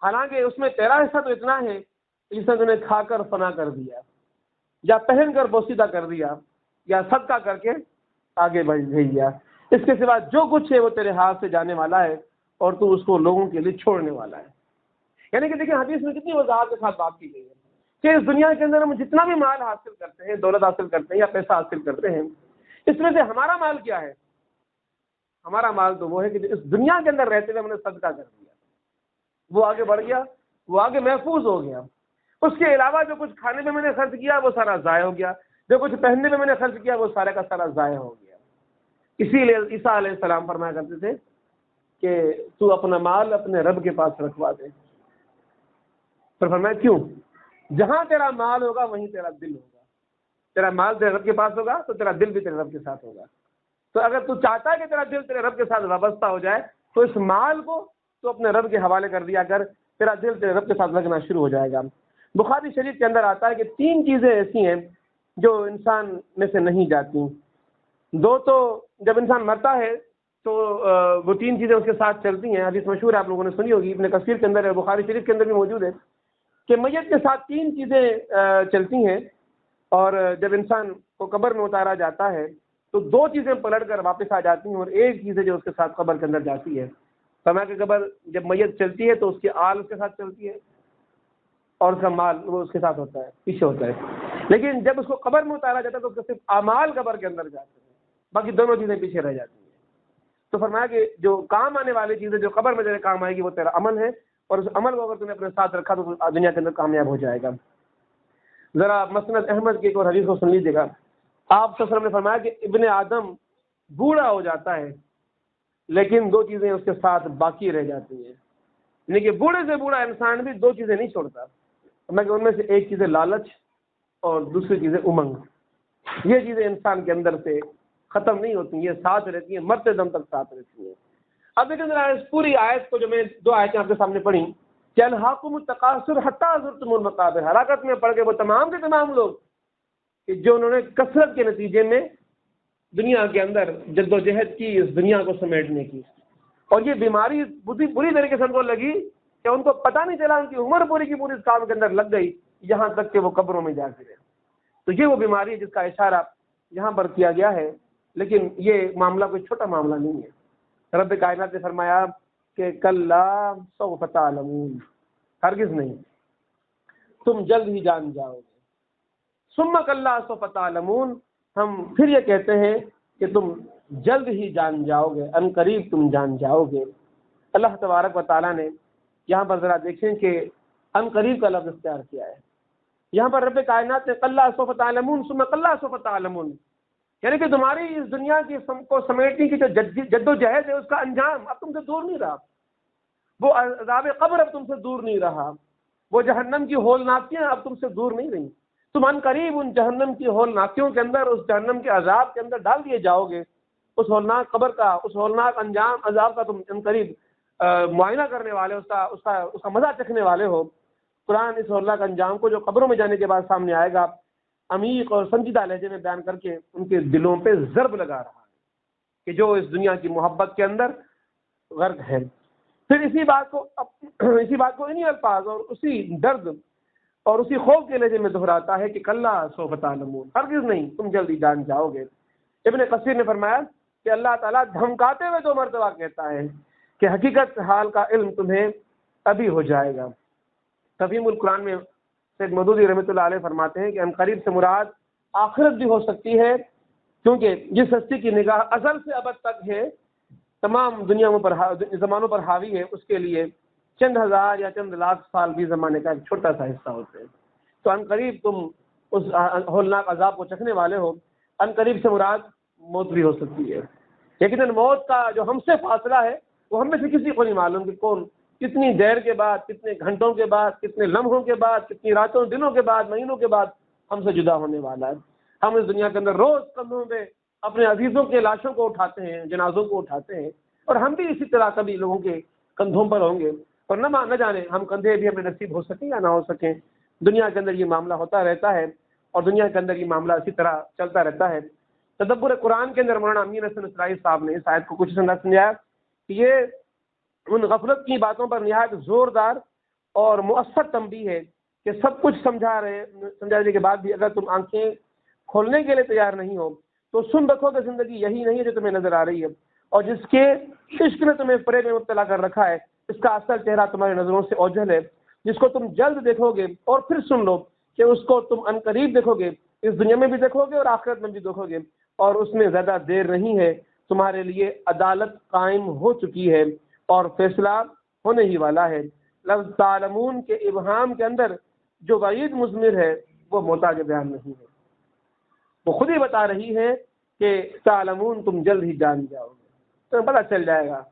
حالانکہ اس میں تیرا حصہ تو اتنا ہے جس نے تمہیں کھا کر فنا کر دیا یا پہن کر بوسیدہ کر دیا یا صدقہ کر کے آگے بڑھ دیا، اس کے سوا جو کچھ ہے وہ تیرے ہاتھ سے جانے والا ہے اور تو اس کو لوگوں کے لیے چھوڑنے والا ہے۔ یعنی کہ دیکھیں حدیث میں کتنی وضاحت کے ساتھ بات کی گئی ہے کہ اس دنیا کے اندر ہم جتنا بھی مال حاصل کرتے ہیں، دولت حاصل کرتے ہیں یا پیسہ حاصل کرتے ہیں، اس میں سے ہمارا مال کیا ہے؟ ہمارا مال تو وہ ہے کہ اس دنیا کے اندر رہتے ہوئے ہم نے صدقہ کر دیا، وہ آگے بڑھ گیا، وہ آگے محفوظ ہو گیا۔ اس کے علاوہ جو کچھ کھانے میں نے خرچ کیا وہ سارا ضائع ہو گیا، جو کچھ پہننے میں نے خرچ کیا وہ سارا کا سارا ضائع ہو گیا۔ اسی لیے عیسیٰ علیہ السلام فرمایا کرتے تھے کہ تو اپنا مال اپنے رب کے پاس رکھوا دے۔ پھر فرمایا کیوں؟ جہاں تیرا مال ہوگا وہیں تیرا دل ہوگا، تیرا مال تیرے رب کے پاس ہوگا تو تیرا دل بھی تیرے رب کے ساتھ ہوگا۔ تو اگر تو چاہتا ہے کہ تیرا دل تیرے رب کے ساتھ وابستہ ہو جائے تو اس مال کو تو اپنے رب کے حوالے کر دیا کر، تیرا دل تیرے رب کے ساتھ لگنا شروع ہو جائے گا۔ بخاری شریف کے اندر آتا ہے کہ 3 چیزیں ایسی ہیں جو انسان میں سے نہیں جاتی۔ 2 تو جب انسان مرتا ہے تو وہ 3 چیزیں اس کے ساتھ چلتی ہیں، حدیث مشہور ہے آپ لوگوں نے سنی ہوگی، ابن کثیر کے اندر ہے، بخاری شریف کے اندر بھی موجود ہے کہ میت کے ساتھ 3 چیزیں چلتی ہیں، اور جب انسان کو قبر میں اتارا جاتا ہے تو 2 چیزیں پلٹ کر واپس آ جاتی ہیں اور ایک چیز ہے جو اس کے ساتھ قبر کے اندر جاتی ہے۔ فرمایا کہ قبر جب میت چلتی ہے تو اس کی آل اس کے ساتھ چلتی ہے اور اس کا مال وہ اس کے ساتھ ہوتا ہے، پیچھے ہوتا ہے، لیکن جب اس کو قبر میں اتارا جاتا ہے تو اس کے صرف اعمال قبر کے اندر جاتے ہیں، باقی دونوں چیزیں پیچھے رہ جاتی ہیں۔ تو فرمایا کہ جو کام آنے والی چیزیں جو قبر میں تیرے کام آئے گی وہ تیرا عمل ہے، اور اس عمل کو اگر تم نے اپنے ساتھ رکھا تو دنیا کے اندر کامیاب ہو جائے گا۔ ذرا مسند احمد کی ایک اور حدیث کو سن لیجیے گا۔ آپ صلی اللہ علیہ وسلم نے فرمایا کہ ابن آدم بوڑھا ہو جاتا ہے لیکن 2 چیزیں اس کے ساتھ باقی رہ جاتی ہیں، یعنی کہ بوڑھے سے بوڑھا انسان بھی 2 چیزیں نہیں چھوڑتا، میں کہ ان میں سے ایک چیز ہے لالچ اور دوسری چیز ہے امنگ۔ یہ چیزیں انسان کے اندر سے ختم نہیں ہوتی، یہ ساتھ رہتی ہیں، مرتے دم تک ساتھ رہتی ہیں۔ اب دیکھیں ذرا اس پوری آیت کو جو میں 2 آیتیں آپ کے سامنے پڑھی کہ الہاکم التکاثر حتی زرتم المقابر، ہلاکت میں پڑ گئے وہ تمام کے تمام لوگ کہ جو انہوں نے کثرت کے نتیجے میں دنیا کے اندر جد و جہد کی اس دنیا کو سمیٹنے کی، اور یہ بیماری بری طریقے سے ان کو لگی کہ ان کو پتہ نہیں چلا، ان کی عمر پوری کی پوری اس کام کے اندر لگ گئی یہاں تک کہ وہ قبروں میں جا گرے۔ تو یہ وہ بیماری ہے جس کا اشارہ یہاں پر کیا گیا ہے، لیکن یہ معاملہ کوئی چھوٹا معاملہ نہیں ہے۔ رب کائنات نے فرمایا کہ کلا سوف تعلمون، ہرگز نہیں، تم جلد ہی جان جاؤ گے۔ ثم کلا سوف تعلمون، ہم پھر یہ کہتے ہیں کہ تم جلد ہی جان جاؤ گے، ان قریب تم جان جاؤ گے۔ اللہ تبارک و تعالیٰ نے یہاں پر ذرا دیکھیں کہ ان قریب کا لفظ اختیار کیا ہے۔ یہاں پر رب کائنات نے کلا سوف تعلمون ثم کلا سوف تعلمون، یعنی کہ تمہاری اس دنیا کی کو سمیٹنے کی جو جد و جہد ہے اس کا انجام اب تم سے دور نہیں رہا، وہ عذاب قبر اب تم سے دور نہیں رہا، وہ جہنم کی ہولناکیاں اب تم سے دور نہیں رہیں، تم ان قریب ان جہنم کی ہولناکیوں کے اندر، اس جہنم کے عذاب کے اندر ڈال دیے جاؤ گے۔ اس ہولناک قبر کا، اس ہولناک انجام عذاب کا تم ان قریب معائنہ کرنے والے، اس کا مزہ چکھنے والے ہو۔ قرآن اس ہولناک انجام کو جو قبروں میں جانے کے بعد سامنے آئے گا عمیق اور سنجیدہ لہجے میں بیان کر کے ان کے دلوں پہ ضرب لگا رہا ہے کہ جو اس دنیا کی محبت کے اندر غرق ہے۔ پھر اسی بات کو انہی الفاظ اور اسی درد اور اسی خوف کے لہجے میں دہراتا ہے کہ کلا سوف تعلمون، ہرگز نہیں، تم جلدی جان جاؤ گے۔ ابن کثیر نے فرمایا کہ اللہ تعالیٰ دھمکاتے ہوئے 2 مرتبہ کہتا ہے کہ حقیقت حال کا علم تمہیں ابھی ہو جائے گا۔ تفہیم القرآن میں سید مودودی رحمۃ اللہ علیہ فرماتے ہیں کہ ان قریب سے مراد آخرت بھی ہو سکتی ہے، کیونکہ جس ہستی کی نگاہ ازل سے ابد تک ہے، تمام دنیاؤں پر زمانوں پر حاوی ہے، اس کے لیے چند ہزار یا چند لاکھ سال بھی زمانے کا ایک چھوٹا سا حصہ ہوتے ہیں۔ تو ان قریب تم اس ہولناک عذاب کو چکھنے والے ہو۔ ان قریب سے مراد موت بھی ہو سکتی ہے، لیکن موت کا جو ہم سے فاصلہ ہے وہ ہم میں سے کسی کو نہیں معلوم کہ کون کتنی دیر کے بعد، کتنے گھنٹوں کے بعد، کتنے لمحوں کے بعد، کتنی راتوں دنوں کے بعد، مہینوں کے بعد ہم سے جدا ہونے والا ہے۔ ہم اس دنیا کے اندر روز کندھوں پہ اپنے عزیزوں کے لاشوں کو اٹھاتے ہیں، جنازوں کو اٹھاتے ہیں، اور ہم بھی اسی طرح کبھی لوگوں کے کندھوں پر ہوں گے، اور نہ جانے ہم کندھے بھی ہمیں نصیب ہو سکیں یا نہ ہو سکیں۔ دنیا کے اندر یہ معاملہ ہوتا رہتا ہے، اور دنیا کے اندر یہ معاملہ اسی طرح چلتا رہتا ہے۔ تدبر قرآن کے اندر مولانا امین حسن اسرائیل صاحب نے اس آیت کو کچھ انداز سمجھایا کہ یہ ان غفلت کی باتوں پر نہایت زوردار اور مؤثر تنبیہ ہے کہ سب کچھ سمجھانے کے بعد بھی اگر تم آنکھیں کھولنے کے لیے تیار نہیں ہو تو سن رکھو کہ زندگی یہی نہیں ہے جو تمہیں نظر آ رہی ہے، اور جس کے عشق نے تمہیں فریب میں مبتلا کر رکھا ہے اس کا اصل چہرہ تمہاری نظروں سے اوجھل ہے، جس کو تم جلد دیکھو گے، اور پھر سن لو کہ اس کو تم عنقریب دیکھو گے، اس دنیا میں بھی دیکھو گے اور آخرت میں بھی دیکھو گے، اور اس میں زیادہ دیر نہیں ہے، تمہارے لیے عدالت قائم ہو چکی ہے اور فیصلہ ہونے ہی والا ہے۔ لفظ تعلمون کے ابہام کے اندر جو وعید مضمر ہے وہ محتاج بیان نہیں ہے، وہ خود ہی بتا رہی ہے کہ تعلمون تم جلد ہی جان جاؤ گے، تمہیں پتہ چل جائے گا،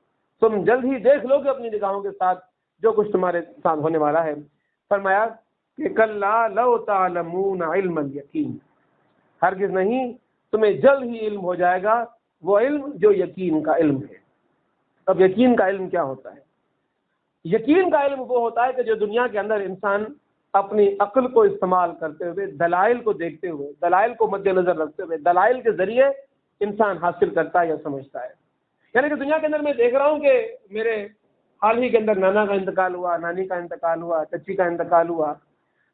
تم جلد ہی دیکھ لو گے اپنی نگاہوں کے ساتھ جو کچھ تمہارے ساتھ ہونے والا ہے۔ فرمایا کہ کلا لو تعلمون علم الیقین، ہرگز نہیں، تمہیں جلد ہی علم ہو جائے گا وہ علم جو یقین کا علم ہے۔ اب یقین کا علم کیا ہوتا ہے؟ یقین کا علم وہ ہوتا ہے کہ جو دنیا کے اندر انسان اپنی عقل کو استعمال کرتے ہوئے، دلائل کو دیکھتے ہوئے، دلائل کو مد نظر رکھتے ہوئے، دلائل کے ذریعے انسان حاصل کرتا ہے یا سمجھتا ہے۔ یعنی کہ دنیا کے اندر میں دیکھ رہا ہوں کہ میرے حال ہی کے اندر نانا کا انتقال ہوا، نانی کا انتقال ہوا، چچی کا انتقال ہوا،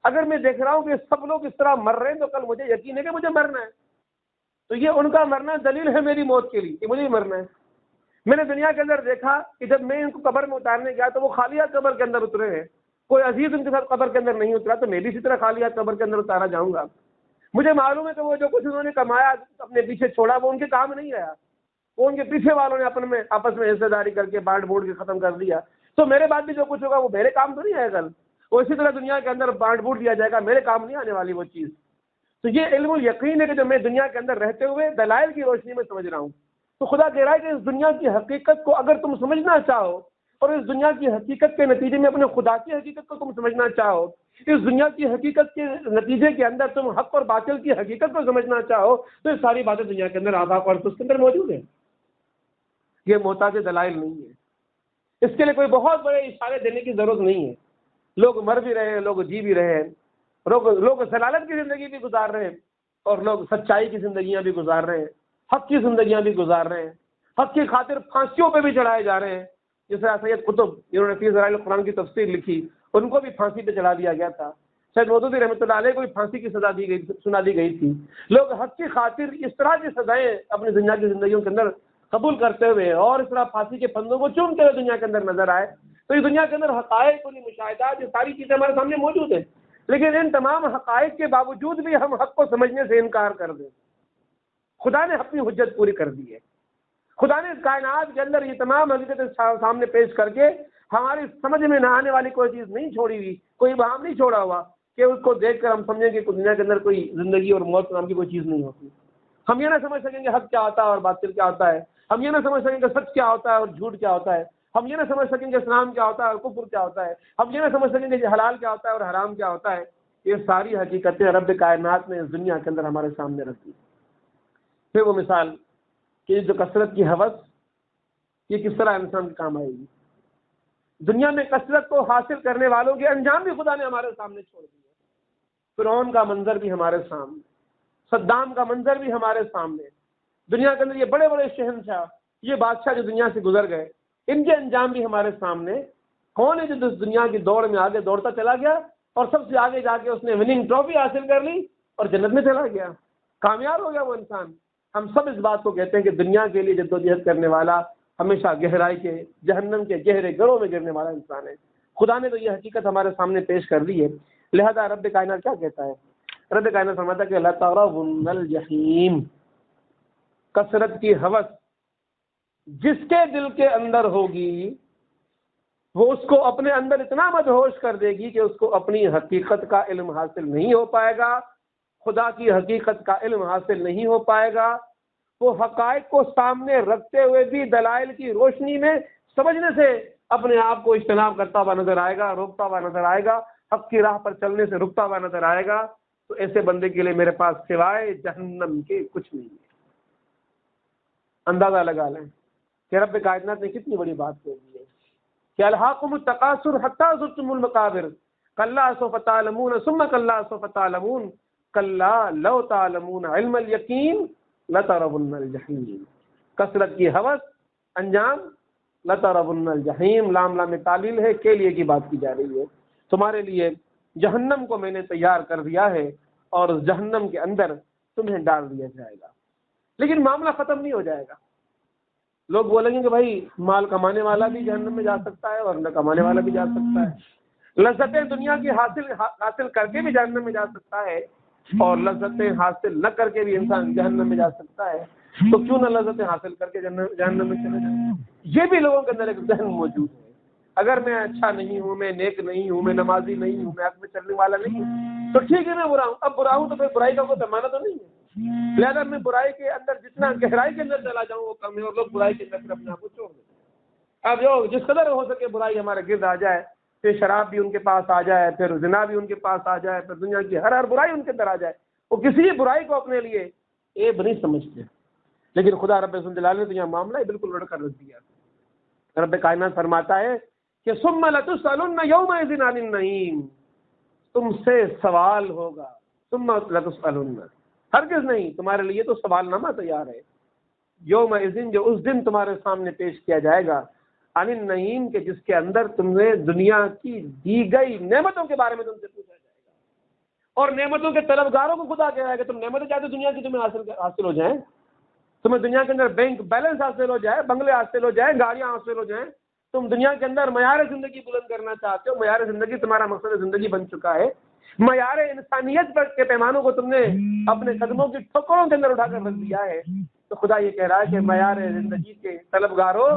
اگر میں دیکھ رہا ہوں کہ سب لوگ اس طرح مر رہے ہیں تو کل مجھے یقین ہے کہ مجھے مرنا ہے، تو یہ ان کا مرنا دلیل ہے میری موت کے لیے کہ مجھے مرنا ہے۔ میں نے دنیا کے اندر دیکھا کہ جب میں ان کو قبر میں اتارنے گیا تو وہ خالیہ قبر کے اندر اترے ہیں، کوئی عزیز ان کے ساتھ قبر کے اندر نہیں اترا، تو میں بھی اسی طرح خالیہ قبر کے اندر اتارا جاؤں گا۔ مجھے معلوم ہے کہ وہ جو کچھ انہوں نے کمایا اپنے پیچھے چھوڑا وہ ان کے کام نہیں آیا، وہ ان کے پیچھے والوں نے آپس میں حصہ داری کر کے بانٹ بوٹ کے ختم کر دیا، تو میرے بعد بھی جو کچھ ہوگا وہ میرے کام تو نہیں آئے گا، وہ اسی طرح دنیا کے اندر بانٹ بوٹ دیا جائے گا، میرے کام نہیں آنے والی وہ چیز۔ تو یہ علم الیقین ہے کہ جو میں دنیا کے اندر رہتے ہوئے دلائل کی روشنی میں سمجھ رہا ہوں۔ تو خدا کہہ رہا ہے کہ اس دنیا کی حقیقت کو اگر تم سمجھنا چاہو، اور اس دنیا کی حقیقت کے نتیجے میں اپنے خدا کی حقیقت کو تم سمجھنا چاہو، اس دنیا کی حقیقت کے نتیجے کے اندر تم حق اور باطل کی حقیقت کو سمجھنا چاہو، تو یہ ساری باتیں دنیا کے اندر آفاق اور اس کے اندر موجود ہیں، یہ محتاج دلائل نہیں ہے، اس کے لیے کوئی بہت بڑے اشارے دینے کی ضرورت نہیں ہے۔ لوگ مر بھی رہے ہیں، لوگ جی بھی رہے ہیں، لوگ ضلالت کی زندگی بھی گزار رہے ہیں، اور لوگ سچائی کی زندگیاں بھی گزار رہے ہیں، حق کی زندگیاں بھی گزار رہے ہیں، حق کی خاطر پھانسیوں پہ بھی چڑھائے جا رہے ہیں۔ جس طرح سید قطب جنہوں نے فی ذرائع القرآن کی تفسیر لکھی، ان کو بھی پھانسی پہ چڑھا دیا گیا تھا۔ سید مودودی رحمۃ اللہ علیہ کو بھی پھانسی کی سزا سنا دی گئی تھی۔ لوگ حق کی خاطر اس طرح کی سزائیں اپنی دنیا کی زندگیوں کے اندر قبول کرتے ہوئے اور اس طرح پھانسی کے پھندوں کو چومتے ہوئے دنیا کے اندر نظر آئے۔ تو یہ دنیا کے اندر حقائق اور مشاہدات، یہ ساری چیزیں ہمارے سامنے موجود ہیں، لیکن ان تمام حقائق کے باوجود بھی ہم حق کو سمجھنے سے انکار کر دیں۔ خدا نے اپنی حجت پوری کر دی ہے، خدا نے اس کائنات کے اندر یہ تمام حقیقتیں سامنے پیش کر کے ہماری سمجھ میں نہ آنے والی کوئی چیز نہیں چھوڑی ہوئی، کوئی ابہام نہیں چھوڑا ہوا کہ اس کو دیکھ کر ہم سمجھیں کہ دنیا کے اندر کوئی زندگی اور موت نام کی کوئی چیز نہیں ہوتی۔ ہم یہ نہ سمجھ سکیں کہ حق کیا ہوتا ہے اور باطل کیا ہوتا ہے، ہم یہ نہ سمجھ سکیں کہ سچ کیا ہوتا ہے اور جھوٹ کیا ہوتا ہے، ہم یہ نہ سمجھ سکیں کہ اسلام کیا ہوتا ہے اور کفر کیا ہوتا ہے، ہم یہ نہ سمجھ سکیں کہ حلال کیا ہوتا ہے اور حرام کیا ہوتا ہے۔ یہ ساری حقیقتیں رب کائنات نے اس دنیا کے اندر ہمارے سامنے رکھ دی۔ پھر وہ مثال کہ جو کثرت کی ہوس، یہ کس طرح انسان کے کام آئے گی۔ دنیا میں کثرت کو حاصل کرنے والوں کے انجام بھی خدا نے ہمارے سامنے چھوڑ دیے۔ فرعون کا منظر بھی ہمارے سامنے، صدام کا منظر بھی ہمارے سامنے، دنیا کے اندر یہ بڑے بڑے شہنشاہ، یہ بادشاہ جو دنیا سے گزر گئے، ان کے انجام بھی ہمارے سامنے۔ کون ہے جو دنیا کی دوڑ میں آگے دوڑتا چلا گیا اور سب سے آگے جا کے اس نے وننگ ٹرافی حاصل کر لی اور جنت میں چلا گیا، کامیاب ہو گیا وہ انسان۔ ہم سب اس بات کو کہتے ہیں کہ دنیا کے لیے جدوجہد کرنے والا ہمیشہ گہرائی کے جہنم کے گہرے گڑھوں میں گرنے والا انسان ہے۔ خدا نے تو یہ حقیقت ہمارے سامنے پیش کر دی ہے، لہذا رب کائنات کیا کہتا ہے؟ رب کائنات فرماتا ہے کہ لَتَرَوُنَّ الْجَحِيمَ، کثرت کی ہوس جس کے دل کے اندر ہوگی وہ اس کو اپنے اندر اتنا مدہوش کر دے گی کہ اس کو اپنی حقیقت کا علم حاصل نہیں ہو پائے گا، خدا کی حقیقت کا علم حاصل نہیں ہو پائے گا، وہ حقائق کو سامنے رکھتے ہوئے بھی دلائل کی روشنی میں سمجھنے سے اپنے آپ کو اجتناب کرتا ہوا نظر آئے گا، روکتا ہوا نظر آئے گا، حق کی راہ پر چلنے سے رکتا ہوا نظر آئے گا، تو ایسے بندے کے لیے میرے پاس سوائے جہنم کے کچھ نہیں ہے۔ اندازہ لگا لیں کہ رب کائنات نے کتنی بڑی بات کہہ دی ہے کہ الہاکم التکاثر حتی زرتم المقابر کلا سوف تعلمون ثم کلا سوف تعلمون کلا لو تعلمون علم الیقین لترون الجحیم۔ کثرت کی ہوس، انجام لترون الجحیم، لام لام تعلیل ہے، کے لیے کی بات کی جا رہی ہے، تمہارے لیے جہنم کو میں نے تیار کر دیا ہے اور اس جہنم کے اندر تمہیں ڈال دیا جائے گا۔ لیکن معاملہ ختم نہیں ہو جائے گا۔ لوگ بولیں گے کہ بھائی مال کمانے والا بھی جہنم میں جا سکتا ہے اور نہ کمانے والا بھی جا سکتا ہے، لذتیں دنیا کی حاصل کر کے بھی جہنم میں جا سکتا ہے اور لذتیں حاصل نہ کر کے بھی انسان جہنم میں جا سکتا ہے، تو کیوں نہ لذتیں حاصل کر کے جہنم میں چلے جائیں؟ یہ بھی لوگوں کے اندر ایک ذہن موجود ہے، اگر میں اچھا نہیں ہوں، میں نیک نہیں ہوں، میں نمازی نہیں ہوں، میں حق میں چلنے والا نہیں ہوں، تو ٹھیک ہے میں برا ہوں، اب برا ہوں تو پھر برائی کا کوئی پیمانہ تو نہیں ہے، لہٰذا میں برائی کے اندر جتنا گہرائی کے اندر چلا جاؤں وہ کم ہے، اور لوگ برائی کے اندر اپنے آپ کو چھوڑ دیتے ہیں۔ اب جو جس قدر ہو سکے برائی ہمارے گرد آ جائے، پھر شراب بھی ان کے پاس آ جائے، پھر زنا بھی ان کے پاس آ جائے، پھر دنیا کی ہر برائی ان کے اندر آ جائے، وہ کسی برائی کو اپنے لیے عیب نہیں سمجھتے۔ لیکن خدا رب جلالہ نے تو یہ معاملہ بالکل الٹ کر رکھ دیا۔ رب کائنات فرماتا ہے کہ ثم لتسألن یومئذ عن النعیم، تم سے سوال ہوگا، ثم لتسألن، ہرگز نہیں، تمہارے لیے تو سوال نامہ تیار ہے، یومئذ، جو اس دن تمہارے سامنے پیش کیا جائے گا، عن النعیم، کہ جس کے اندر تم نے دنیا کی دی گئی نعمتوں کے بارے میں تم سے پوچھا جائے گا، اور نعمتوں کے طلبگاروں کو خدا کہہ رہا ہے کہ تم نعمتیں چاہتے دنیا کی تمہیں حاصل ہو جائیں، تمہیں دنیا کے اندر بینک بیلنس حاصل ہو جائے، بنگلے حاصل ہو جائیں، گاڑیاں حاصل ہو جائیں، تم دنیا کے اندر معیار زندگی بلند کرنا چاہتے ہو، معیار زندگی تمہارا مقصد زندگی بن چکا ہے، معیار انسانیت پر کے پیمانوں کو تم نے اپنے قدموں کی ٹھوکروں کے اندر اٹھا کر رکھ دیا ہے، تو خدا یہ کہہ رہا ہے کہ معیار زندگی کے طلبگاروں،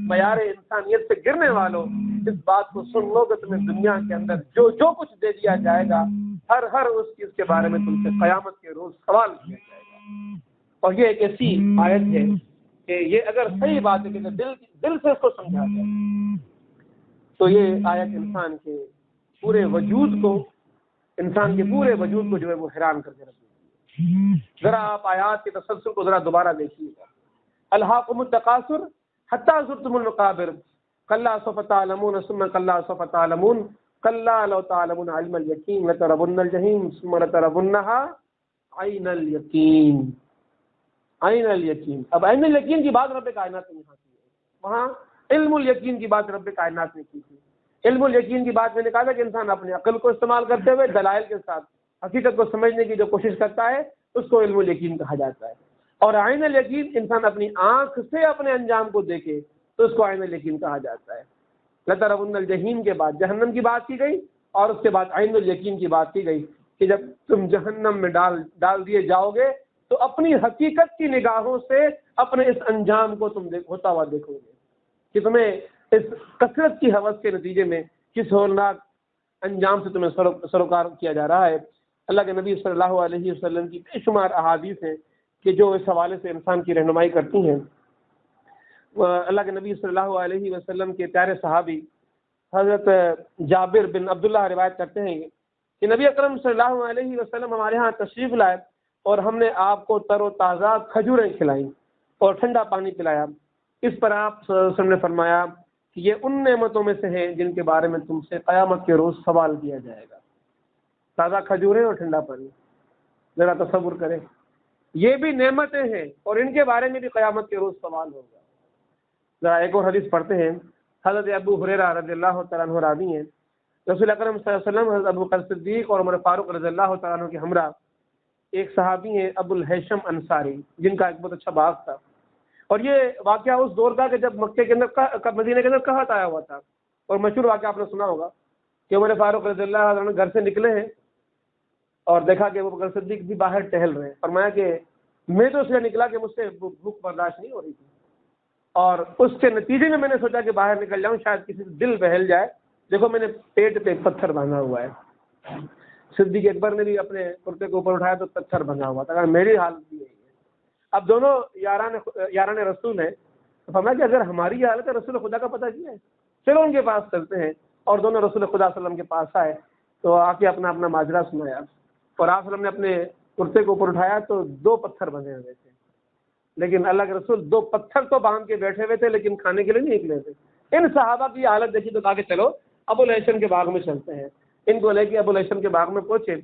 معیار انسانیت سے گرنے والوں، اس بات کو سن لو کہ تمہیں دنیا کے اندر جو کچھ دے دیا جائے گا، ہر اس چیز کے بارے میں تم سے قیامت کے روز سوال کیا جائے گا۔ اور یہ ایک ایسی آیت ہے کہ یہ اگر صحیح بات ہے کہ دل سے اس کو سمجھا جائے تو یہ آیت انسان کے پورے وجود کو جو ہے وہ حیران کر کے رکھ دیتی ہے۔ ذرا آپ آیات کے تسلسل کو ذرا دوبارہ دیکھیے گا، الہاکم التکاثر حتی زرتم المقابر کلا سوف تعلمون ثم کلا سوف تعلمون کلا لو تعلمون علم الیقین لترون الجحیم ثم لترونها عین الیقین۔ عین الیقین، اب عین الیقین کی بات رب کائنات نے یہاں کی ہے، وہاں علم الیقین کی بات رب کائنات نے کی تھی۔ علم الیقین کی بات میں نے کہا تھا کہ انسان اپنے عقل کو استعمال کرتے ہوئے دلائل کے ساتھ حقیقت کو سمجھنے کی جو کوشش کرتا ہے اس کو علم الیقین کہا جاتا ہے، اور عین الیقین انسان اپنی آنکھ سے اپنے انجام کو دیکھے تو اس کو عین الیقین کہا جاتا ہے۔ لترون الجحیم کے بعد جہنم کی بات کی گئی اور اس کے بعد عین الیقین کی بات کی گئی کہ جب تم جہنم میں ڈال دیے جاؤ گے تو اپنی حقیقت کی نگاہوں سے اپنے اس انجام کو تم ہوتا ہوا دیکھو گے کہ تمہیں اس کثرت کی ہوس کے نتیجے میں کس ہولناک انجام سے تمہیں سروکار کیا جا رہا ہے۔ اللہ کے نبی صلی اللہ علیہ وسلم کی بے شمار احادیث ہیں کہ جو اس حوالے سے انسان کی رہنمائی کرتی ہیں۔ اللہ کے نبی صلی اللہ علیہ وسلم کے پیارے صحابی حضرت جابر بن عبداللہ روایت کرتے ہیں کہ نبی اکرم صلی اللہ علیہ وسلم ہمارے ہاں تشریف لائے اور ہم نے آپ کو تر و تازہ کھجوریں کھلائیں اور ٹھنڈا پانی پلایا۔ اس پر آپ صلی اللہ علیہ وسلم نے فرمایا کہ یہ ان نعمتوں میں سے ہیں جن کے بارے میں تم سے قیامت کے روز سوال کیا جائے گا۔ تازہ کھجوریں اور ٹھنڈا پانی، ذرا تصور کریں، یہ بھی نعمتیں ہیں اور ان کے بارے میں بھی قیامت کے روز سوال ہوگا۔ ذرا ایک اور حدیث پڑھتے ہیں، حضرت ابو ہریرہ رضی اللہ تعالیٰ عنہ راوی ہیں، رسول اکرم صلی اللہ علیہ وسلم حضرت ابو بکر صدیق اور عمر فاروق رضی اللہ تعالیٰ عنہ کے ہمراہ ایک صحابی ہیں ابو الہیثم انصاری، جن کا ایک بہت اچھا باغ تھا، اور یہ واقعہ اس دور کا کہ جب مکے کے اندر مدینے کے اندر قحط آیا ہوا تھا، اور مشہور واقعہ آپ نے سنا ہوگا کہ عمر فاروق رضی اللہ عنہ گھر سے نکلے ہیں اور دیکھا کہ وہ بکر صدیق بھی باہر ٹہل رہے ہیں. فرمایا کہ میں تو اس لیے نکلا کہ مجھ سے بھوک برداشت نہیں ہو رہی تھی، اور اس کے نتیجے میں میں نے سوچا کہ باہر نکل جاؤں، شاید کسی سے دل بہل جائے. دیکھو میں نے پیٹ پہ پتھر باندھا ہوا ہے. صدیق اکبر نے بھی اپنے کرتے کو اوپر اٹھایا تو پتھر بندھا ہوا تھا. میری حالت بھی یہی ہے. اب دونوں یاران رسول ہیں. فرمایا کہ اگر ہماری حالت ہے، رسول خدا کا پتہ کیا ہے، چلو ان کے پاس چلتے ہیں. اور دونوں رسول خدا صلی اللہ علیہ وسلم کے پاس آئے تو آ کے اپنا اپنا ماجرا سنایا، اور آپ وسلم نے اپنے کرتے کو اوپر اٹھایا تو 2 پتھر بندھے ہوئے تھے. لیکن اللہ کے رسول 2 پتھر تو باندھ کے بیٹھے ہوئے تھے لیکن کھانے کے لیے نہیں نکلے تھے. ان صحابہ کی حالت دیکھی تو کہا کہ چلو ابو الہیثم کے باغ میں چلتے ہیں. ان کو لے کے ابو الہیثم کے باغ میں پہنچے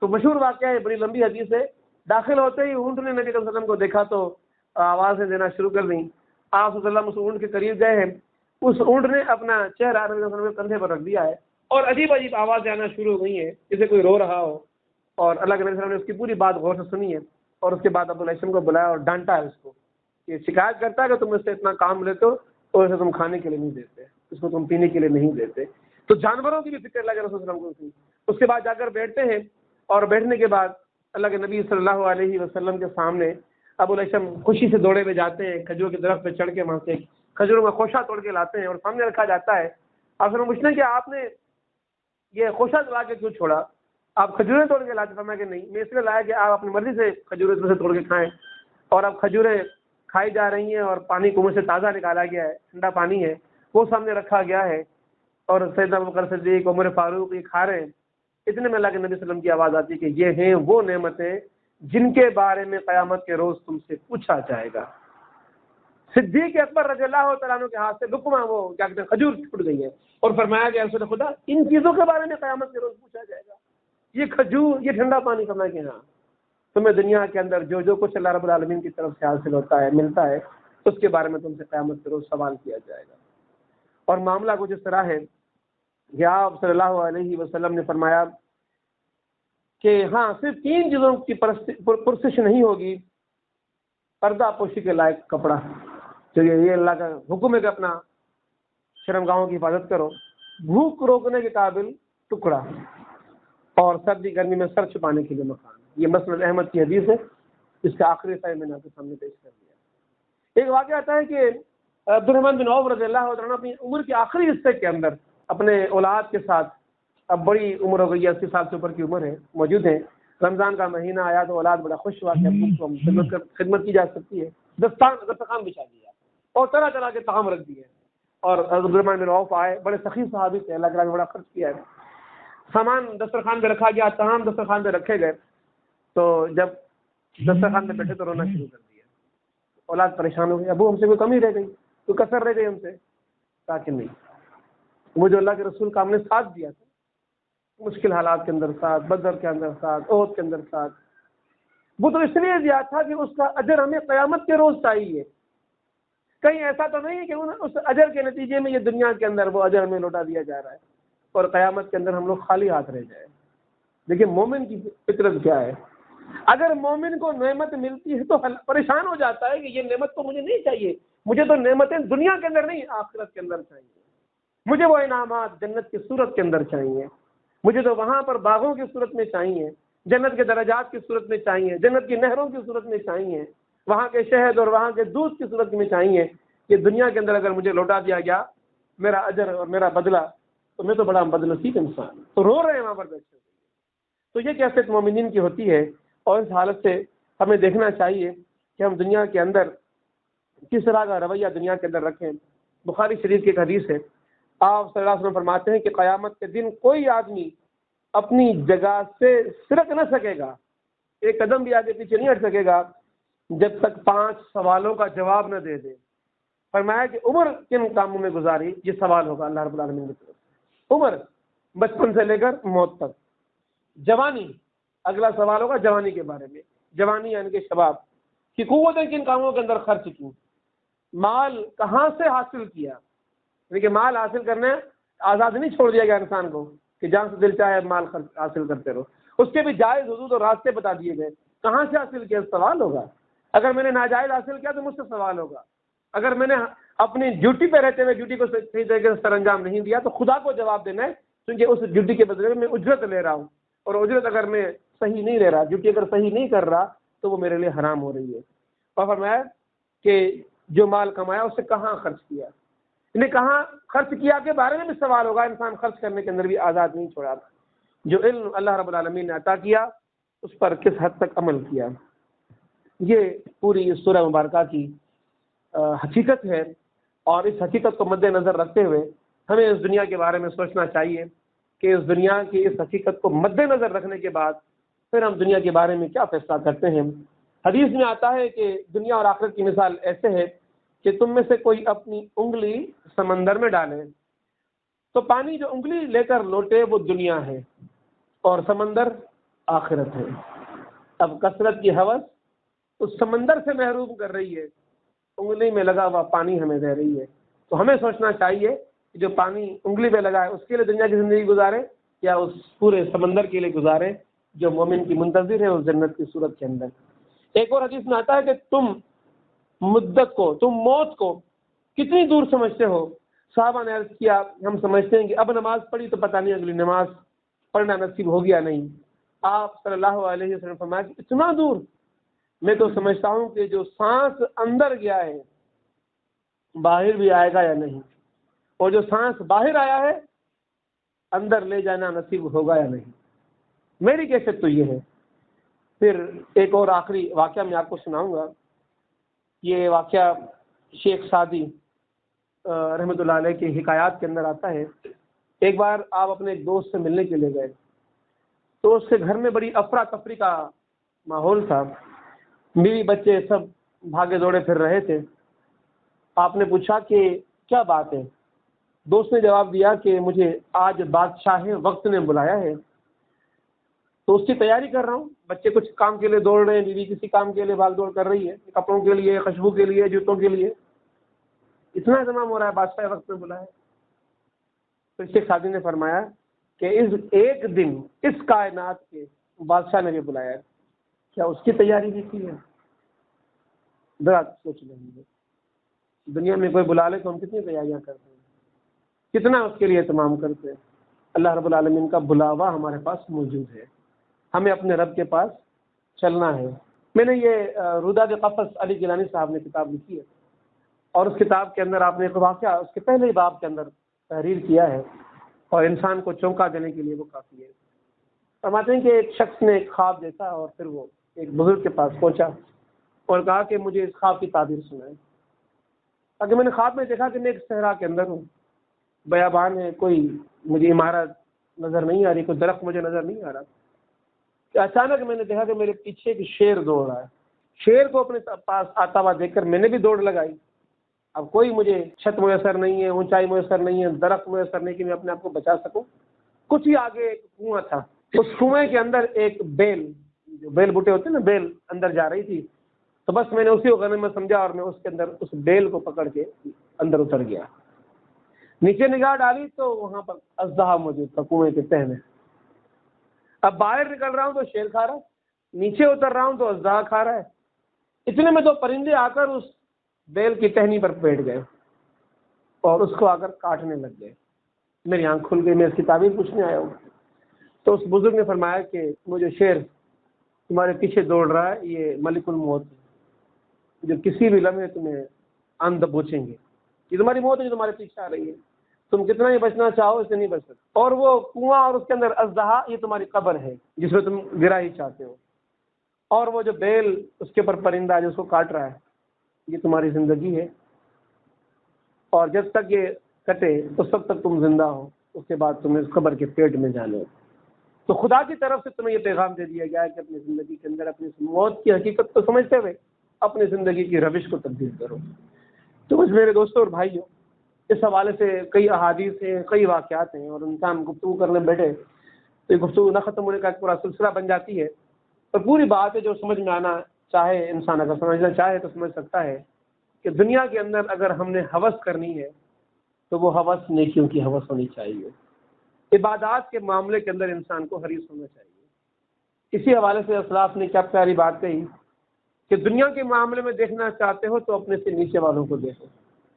تو مشہور واقعہ ہے، بڑی لمبی حدیث ہے. داخل ہوتے ہی اونٹ نے نبی صلی اللہ علیہ وسلم کو دیکھا تو آوازیں دینا شروع کر دیں. آپ صلی اللہ علیہ وسلم اس اونٹ کے قریب گئے ہیں. اس اونٹ نے اپنا چہرہ نبی صلی اللہ علیہ وسلم کے کندھے پر رکھ دیا ہے اور عجیب عجیب آوازیں آنا شروع ہو گئی ہیں جیسے کوئی رو رہا ہو. اور اللہ کے نبی صلی اللہ علیہ وسلم نے اس کی پوری بات غور سے سنی ہے اور اس کے بعد ابو الہیثم کو بلایا اور ڈانٹا ہے اس کو. یہ شکایت کرتا ہے کہ تم اس سے اتنا کام لیتے ہو اور اسے تم کھانے کے لیے نہیں دیتے، اس کو تم پینے کے لیے نہیں دیتے. تو جانوروں کی بھی فکر اللہ کے رسول صلی اللہ علیہ وسلم کو. اس کے بعد جا کر بیٹھتے ہیں اور بیٹھنے کے بعد اللہ کے نبی صلی اللہ علیہ وسلم کے سامنے ابو الہیثم خوشی سے دوڑے ہوئے جاتے ہیں، کھجور کے درخت پہ چڑھ کے وہاں سے کھجوروں کا خوشہ توڑ کے لاتے ہیں اور سامنے رکھا جاتا ہے. آپ سے پوچھتے ہیں کہ آپ نے یہ خوشہ لا کے کیوں چھوڑا، آپ کھجوریں توڑ کے لاتے؟ فرمایا کہ نہیں، میں اس لیے لایا کہ آپ اپنی مرضی سے کھجوریں سے توڑ کے کھائیں. اور اب کھجوریں کھائی جا رہی ہیں اور پانی کنویں سے تازہ نکالا گیا ہے، ٹھنڈا پانی ہے وہ سامنے رکھا گیا ہے اور سیدنا ابوبکر صدیق، عمر فاروق یہ کھا رہے ہیں. اتنے میں اللہ کے نبی صلی اللہ علیہ وسلم کی آواز آتی ہے کہ یہ ہیں وہ نعمتیں جن کے بارے میں قیامت کے روز تم سے پوچھا جائے گا. صدیق اکبر رضی اللہ تعالیٰ عنہ کے ہاتھ سے لقمہ وہ کیا کہتے ہیں کھجور ٹوٹ گئی ہے اور فرمایا کہ رسول خدا ان چیزوں کے بارے میں قیامت کے روز پوچھا جائے گا، یہ کھجور، یہ ٹھنڈا پانی. فرمایا کہ ہاں تمہیں دنیا کے اندر جو کچھ اللہ رب العالمین کی طرف سے حاصل ہوتا ہے، ملتا ہے، اس کے بارے میں تم سے قیامت کے روز سوال کیا جائے گا. اور معاملہ کچھ اس طرح ہے کہ آپ صلی اللہ علیہ وسلم نے فرمایا کہ ہاں صرف 3 چیزوں کی پرسش نہیں ہوگی. پردہ پوشی کے لائق کپڑا، چلیے یہ اللہ کا حکم ہے کہ اپنا شرمگاہوں کی حفاظت کرو. بھوک روکنے کے قابل ٹکڑا، اور سردی گرمی میں سر چھپانے کے لیے مکان. یہ مسند احمد کی حدیث ہے، اس کا آخری صحیح میں نے آپ کے سامنے پیش کر دیا. ایک واقعہ آتا ہے کہ عبد الرحمن بن عوف رضی اللہ عنہ اپنی عمر کے آخری حصے کے اندر اپنے اولاد کے ساتھ، اب بڑی عمر ہو گئی ہے، 80 سال سے اوپر کی عمر ہے، موجود ہیں. رمضان کا مہینہ آیا تو اولاد بڑا خوش ہوا کہ ابو کو خدمت کی جا سکتی ہے. دسترخوان بچھا دیا اور طرح طرح کے طعام رکھ دیے. اور عبد الرحمن بن عوف آئے، بڑے سخی صحابی تھے، اللہ تعالیٰ نے بڑا خرچ کیا ہے. سامان دسترخوان پہ رکھا گیا، طعام دسترخوان پہ رکھے گئے. تو جب دسترخوان پہ بیٹھے تو رونا شروع کر دیا. اولاد پریشان ہو گئی، ابو ہم سے کوئی کمی رہ گئی، کوئی کسر رہ گئی ہم سے. تاکہ نہیں، وہ جو اللہ کے رسول کا ہم نے ساتھ دیا تھا مشکل حالات کے اندر ساتھ، بدر کے اندر ساتھ، احد کے اندر ساتھ، وہ تو اس لیے دیا تھا کہ اس کا اجر ہمیں قیامت کے روز چاہیے. کہیں ایسا تو نہیں ہے کہ اس اجر کے نتیجے میں یہ دنیا کے اندر وہ اجر ہمیں لوٹا دیا جا رہا ہے اور قیامت کے اندر ہم لوگ خالی ہاتھ رہ جائیں. دیکھیں مومن کی فطرت کیا ہے. اگر مومن کو نعمت ملتی ہے تو پریشان ہو جاتا ہے کہ یہ نعمت تو مجھے نہیں چاہیے، مجھے تو نعمتیں دنیا کے اندر نہیں آخرت کے اندر چاہیے. مجھے وہ انعامات جنت کی صورت کے اندر چاہیے، مجھے تو وہاں پر باغوں کی صورت میں چاہیے، جنت کے درجات کی صورت میں چاہیے، جنت کی نہروں کی صورت میں چاہیے، وہاں کے شہد اور وہاں کے دودھ کی صورت میں چاہیے. کہ دنیا کے اندر اگر مجھے لوٹا دیا گیا میرا اجر اور میرا بدلہ تو میں تو بڑا بدنصیب انسان. تو رو رہے ہیں وہاں پر بیٹھے ہوئے. تو یہ کیفیت مومنین کی ہوتی ہے اور اس حالت سے ہمیں دیکھنا چاہیے کہ ہم دنیا کے اندر کس طرح کا رویہ دنیا کے اندر رکھیں. بخاری شریف کی ایک حدیث ہے، آپ صلی اللہ علیہ وسلم فرماتے ہیں کہ قیامت کے دن کوئی آدمی اپنی جگہ سے سرک نہ سکے گا، ایک قدم بھی آگے پیچھے نہیں ہٹ سکے گا جب تک 5 سوالوں کا جواب نہ دے دے. فرمایا کہ عمر کن کاموں میں گزاری، یہ سوال ہوگا اللہ رب العالمین کی طرف. عمر بچپن سے لے کر موت تک. جوانی اگلا سوال ہوگا جوانی کے بارے میں، جوانی یعنی کہ شباب کی قوتیں کن کاموں کے اندر خرچ کی، مال کہاں سے حاصل کیا. لیکن مال حاصل کرنے آزاد نہیں چھوڑ دیا گیا انسان کو کہ جہاں سے دل چاہے مال حاصل کرتے رہو. اس کے بھی جائز حدود اور راستے بتا دیے گئے، کہاں سے حاصل کیا سوال ہوگا. اگر میں نے ناجائز حاصل کیا تو مجھ سے سوال ہوگا، اگر میں نے اپنی ڈیوٹی پہ رہتے ہوئے ڈیوٹی کو صحیح طریقے سے سر انجام نہیں دیا تو خدا کو جواب دینا ہے، کیونکہ اس ڈیوٹی کے بدلے میں اجرت لے رہا ہوں، اور اجرت اگر میں صحیح نہیں لے رہا، ڈیوٹی اگر صحیح نہیں کر رہا تو وہ میرے لیے حرام ہو رہی ہے۔ اور فرمایا کہ جو مال کمایا اسے کہاں خرچ کیا، انہیں کہاں خرچ کیا کے بارے میں بھی سوال ہوگا، انسان خرچ کرنے کے اندر بھی آزاد نہیں چھوڑا، جو علم اللہ رب العالمین نے عطا کیا اس پر کس حد تک عمل کیا۔ یہ پوری اس سورہ مبارکہ کی حقیقت ہے، اور اس حقیقت کو مد نظر رکھتے ہوئے ہمیں اس دنیا کے بارے میں سوچنا چاہیے کہ اس دنیا کی اس حقیقت کو مد نظر رکھنے کے بعد پھر ہم دنیا کے بارے میں کیا فیصلہ کرتے ہیں۔ حدیث میں آتا ہے کہ دنیا اور آخرت کی مثال ایسے ہے کہ تم میں سے کوئی اپنی انگلی سمندر میں ڈالے تو پانی جو انگلی لے کر لوٹے وہ دنیا ہے اور سمندر آخرت ہے۔ اب کثرت کی ہوس اس سمندر سے محروم کر رہی ہے، انگلی میں لگا ہوا پانی ہمیں دے رہی ہے، تو ہمیں سوچنا چاہیے کہ جو پانی انگلی پہ لگا ہے اس کے لیے دنیا کی زندگی گزارے یا اس پورے سمندر کے لیے گزارے جو مومن کی منتظر ہے اس جنت کی صورت کے اندر۔ ایک اور حدیث میں آتا ہے کہ تم مدت کو، تم موت کو کتنی دور سمجھتے ہو؟ صحابہ نے عرض کیا ہم سمجھتے ہیں کہ اب نماز پڑھی تو پتہ نہیں اگلی نماز پڑھنا نصیب ہو گیا نہیں۔ آپ صلی اللہ علیہ وسلم فرمایا کہ اتنا دور؟ میں تو سمجھتا ہوں کہ جو سانس اندر گیا ہے باہر بھی آئے گا یا نہیں، اور جو سانس باہر آیا ہے اندر لے جانا نصیب ہوگا یا نہیں۔ میری کیفیت تو یہ ہے۔ پھر ایک اور آخری واقعہ میں آپ کو سناؤں گا۔ یہ واقعہ شیخ سعدی رحمۃ اللہ علیہ کی حکایات کے اندر آتا ہے۔ ایک بار آپ اپنے ایک دوست سے ملنے کے لیے گئے تو اس کے گھر میں بڑی افراتفری کا ماحول تھا، بیوی بچے سب بھاگے دوڑے پھر رہے تھے۔ آپ نے پوچھا کہ کیا بات ہے؟ دوست نے جواب دیا کہ مجھے آج بادشاہ وقت نے بلایا ہے تو اس کی تیاری کر رہا ہوں، بچے کچھ کام کے لیے دوڑ رہے ہیں، بیوی کسی کام کے لیے بھاگ دوڑ کر رہی ہے، کپڑوں کے لیے، خوشبو کے لیے، جوتوں کے لیے، اتنا اہتمام ہو رہا ہے، بادشاہ وقت نے بلایا۔ تو شیخ سعدی نے فرمایا کہ اس ایک دن اس کائنات کے بادشاہ نے بھی بلایا ہے، کیا اس کی تیاری بھی کی ہے؟ ذرا سوچ لیں گے، دنیا میں کوئی بلا لے تو ہم کتنی تیاریاں کرتے ہیں، کتنا اس کے لیے اہتمام کرتے ہیں۔ اللہ رب العالمین کا بلاوا ہمارے پاس موجود ہے، ہمیں اپنے رب کے پاس چلنا ہے۔ میں نے یہ روداد قفص علی گیلانی صاحب نے کتاب لکھی ہے، اور اس کتاب کے اندر آپ نے ایک واقعہ اس کے پہلے ہی باب کے اندر تحریر کیا ہے، اور انسان کو چونکا دینے کے لیے وہ کافی ہے۔ فرماتے ہیں کہ ایک شخص نے ایک خواب دیکھا اور پھر وہ ایک بزرگ کے پاس پہنچا اور کہا کہ مجھے اس خواب کی تعبیر سنائیں۔ اگر میں نے خواب میں دیکھا کہ میں ایک صحرا کے اندر ہوں، بیابان ہے، کوئی مجھے عمارت نظر نہیں آ رہی، کوئی درخت مجھے نظر نہیں آ رہا، کہ اچانک میں نے دیکھا کہ میرے پیچھے ایک شیر دوڑ رہا ہے۔ شیر کو اپنے پاس آتا ہوا دیکھ کر میں نے بھی دوڑ لگائی۔ اب کوئی مجھے چھت میسر نہیں ہے، اونچائی میسر نہیں ہے، درخت میسر نہیں کہ میں اپنے آپ کو بچا سکوں۔ کچھ ہی آگے ایک کنواں تھا، اس کنویں کے اندر ایک بیل، جو بیل بوٹے ہوتے ہیں نا، بیل اندر جا رہی تھی، تو بس میں نے اسی کو غنیمت سمجھا اور میں اس کے اندر اس بیل کو پکڑ کے اندر اتر گیا۔ نیچے نگاہ ڈالی تو وہاں پر اژدہا موجود تھا کنویں کے تہہ میں۔ اب باہر نکل رہا ہوں تو شیر کھا رہا ہے، نیچے اتر رہا ہوں تو اژدہا کھا رہا ہے۔ اتنے میں تو پرندے آ کر اس بیل کی ٹہنی پر بیٹھ گئے اور اس کو آ کر کاٹنے لگ گئے۔ میری آنکھ کھل گئی، میں اس کی تعبیر پوچھنے آیا ہوں۔ تو اس بزرگ نے فرمایا کہ مجھے شیر تمہارے پیچھے دوڑ رہا ہے، یہ ملک الموت ہے، جو کسی بھی لمحے تمہیں اندھ دبوچیں گے۔ یہ تمہاری موت ہے جو تمہارے پیچھے آ رہی ہے، تم کتنا ہی بچنا چاہو اس سے نہیں بچ سکتے۔ اور وہ کنواں اور اس کے اندر اژدہا، یہ تمہاری قبر ہے جس میں تم گرا ہی چاہتے ہو۔ اور وہ جو بیل اس کے اوپر پرندہ جو اس کو کاٹ رہا ہے، یہ تمہاری زندگی ہے، اور جب تک یہ کٹے اس وقت تک تم زندہ ہو، اس کے بعد تمہیں اس قبر کے پیٹ میں جانا ہو۔ تو خدا کی طرف سے تمہیں یہ پیغام دے دیا گیا ہے کہ اپنی زندگی کے اندر اپنی موت کی حقیقت کو سمجھتے ہوئے اپنی زندگی کی روش کو تبدیل کرو۔ تو مجھ میرے دوستوں اور بھائیوں، اس حوالے سے کئی احادیث ہیں، کئی واقعات ہیں، اور انسان گفتگو کرنے بیٹھے تو یہ گفتگو نہ ختم ہونے کا ایک پورا سلسلہ بن جاتی ہے۔ اور پوری بات ہے جو سمجھ میں آنا چاہے، انسان اگر سمجھنا چاہے تو سمجھ سکتا ہے کہ دنیا کے اندر اگر ہم نے ہوس کرنی ہے تو وہ ہوس نیکیوں کی ہوس ہونی چاہیے۔ عبادات کے معاملے کے اندر انسان کو حریص ہونا چاہیے۔ اسی حوالے سے اسلاف نے کیا پیاری بات کہی کہ دنیا کے معاملے میں دیکھنا چاہتے ہو تو اپنے سے نیچے والوں کو دیکھو،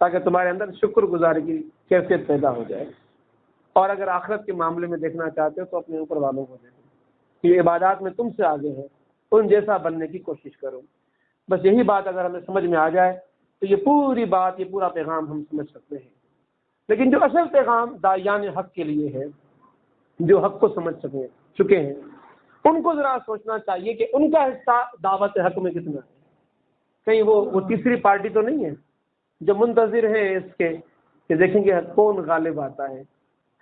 تاکہ تمہارے اندر شکر گزاری کی کیفیت پیدا ہو جائے، اور اگر آخرت کے معاملے میں دیکھنا چاہتے ہو تو اپنے اوپر والوں کو دیکھو، یہ عبادات میں تم سے آگے ہے، ان جیسا بننے کی کوشش کرو۔ بس یہی بات اگر ہمیں سمجھ میں آ جائے تو یہ پوری بات، یہ پورا پیغام ہم سمجھ سکتے ہیں۔ لیکن جو اصل پیغام داعیان حق کے لیے ہے، جو حق کو سمجھ چکے ہیں، ان کو ذرا سوچنا چاہیے کہ ان کا حصہ دعوت حق میں کتنا ہے۔ کہیں وہ تیسری پارٹی تو نہیں ہے جو منتظر ہے اس کے کہ دیکھیں گے کون غالب آتا ہے۔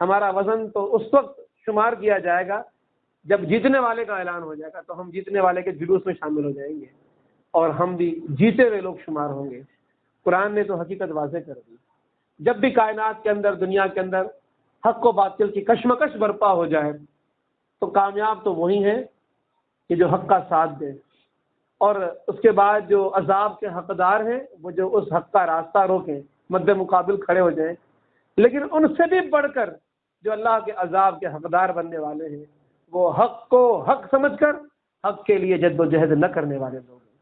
ہمارا وزن تو اس وقت شمار کیا جائے گا جب جیتنے والے کا اعلان ہو جائے گا، تو ہم جیتنے والے کے جلوس میں شامل ہو جائیں گے اور ہم بھی جیتے ہوئے لوگ شمار ہوں گے۔ قرآن نے تو حقیقت واضح کر دی، جب بھی کائنات کے اندر، دنیا کے اندر حق و باطل کی کشمکش برپا ہو جائے تو کامیاب تو وہی ہیں کہ جو حق کا ساتھ دیں، اور اس کے بعد جو عذاب کے حقدار ہیں وہ جو اس حق کا راستہ روکیں، مد مقابل کھڑے ہو جائیں۔ لیکن ان سے بھی بڑھ کر جو اللہ کے عذاب کے حقدار بننے والے ہیں، وہ حق کو حق سمجھ کر حق کے لیے جد و جہد نہ کرنے والے لوگ ہیں۔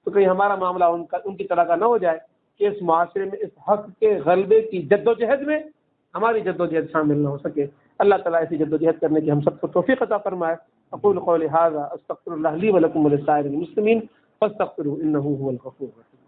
تو کہیں ہمارا معاملہ ان کی طرح کا نہ ہو جائے کہ اس معاشرے میں اس حق کے غلبے کی جد و جہد میں ہماری جد و جہد شامل نہ ہو سکے۔ اللہ تعالیٰ ایسی جد و جہد کرنے کی ہم سب کو توفیق عطا فرمائے۔ اقول قولی ھذا استغفر اللہ لی ولکم ولسائر المسلمین فاستغفروہ انہ ھو الغفور الرحیم۔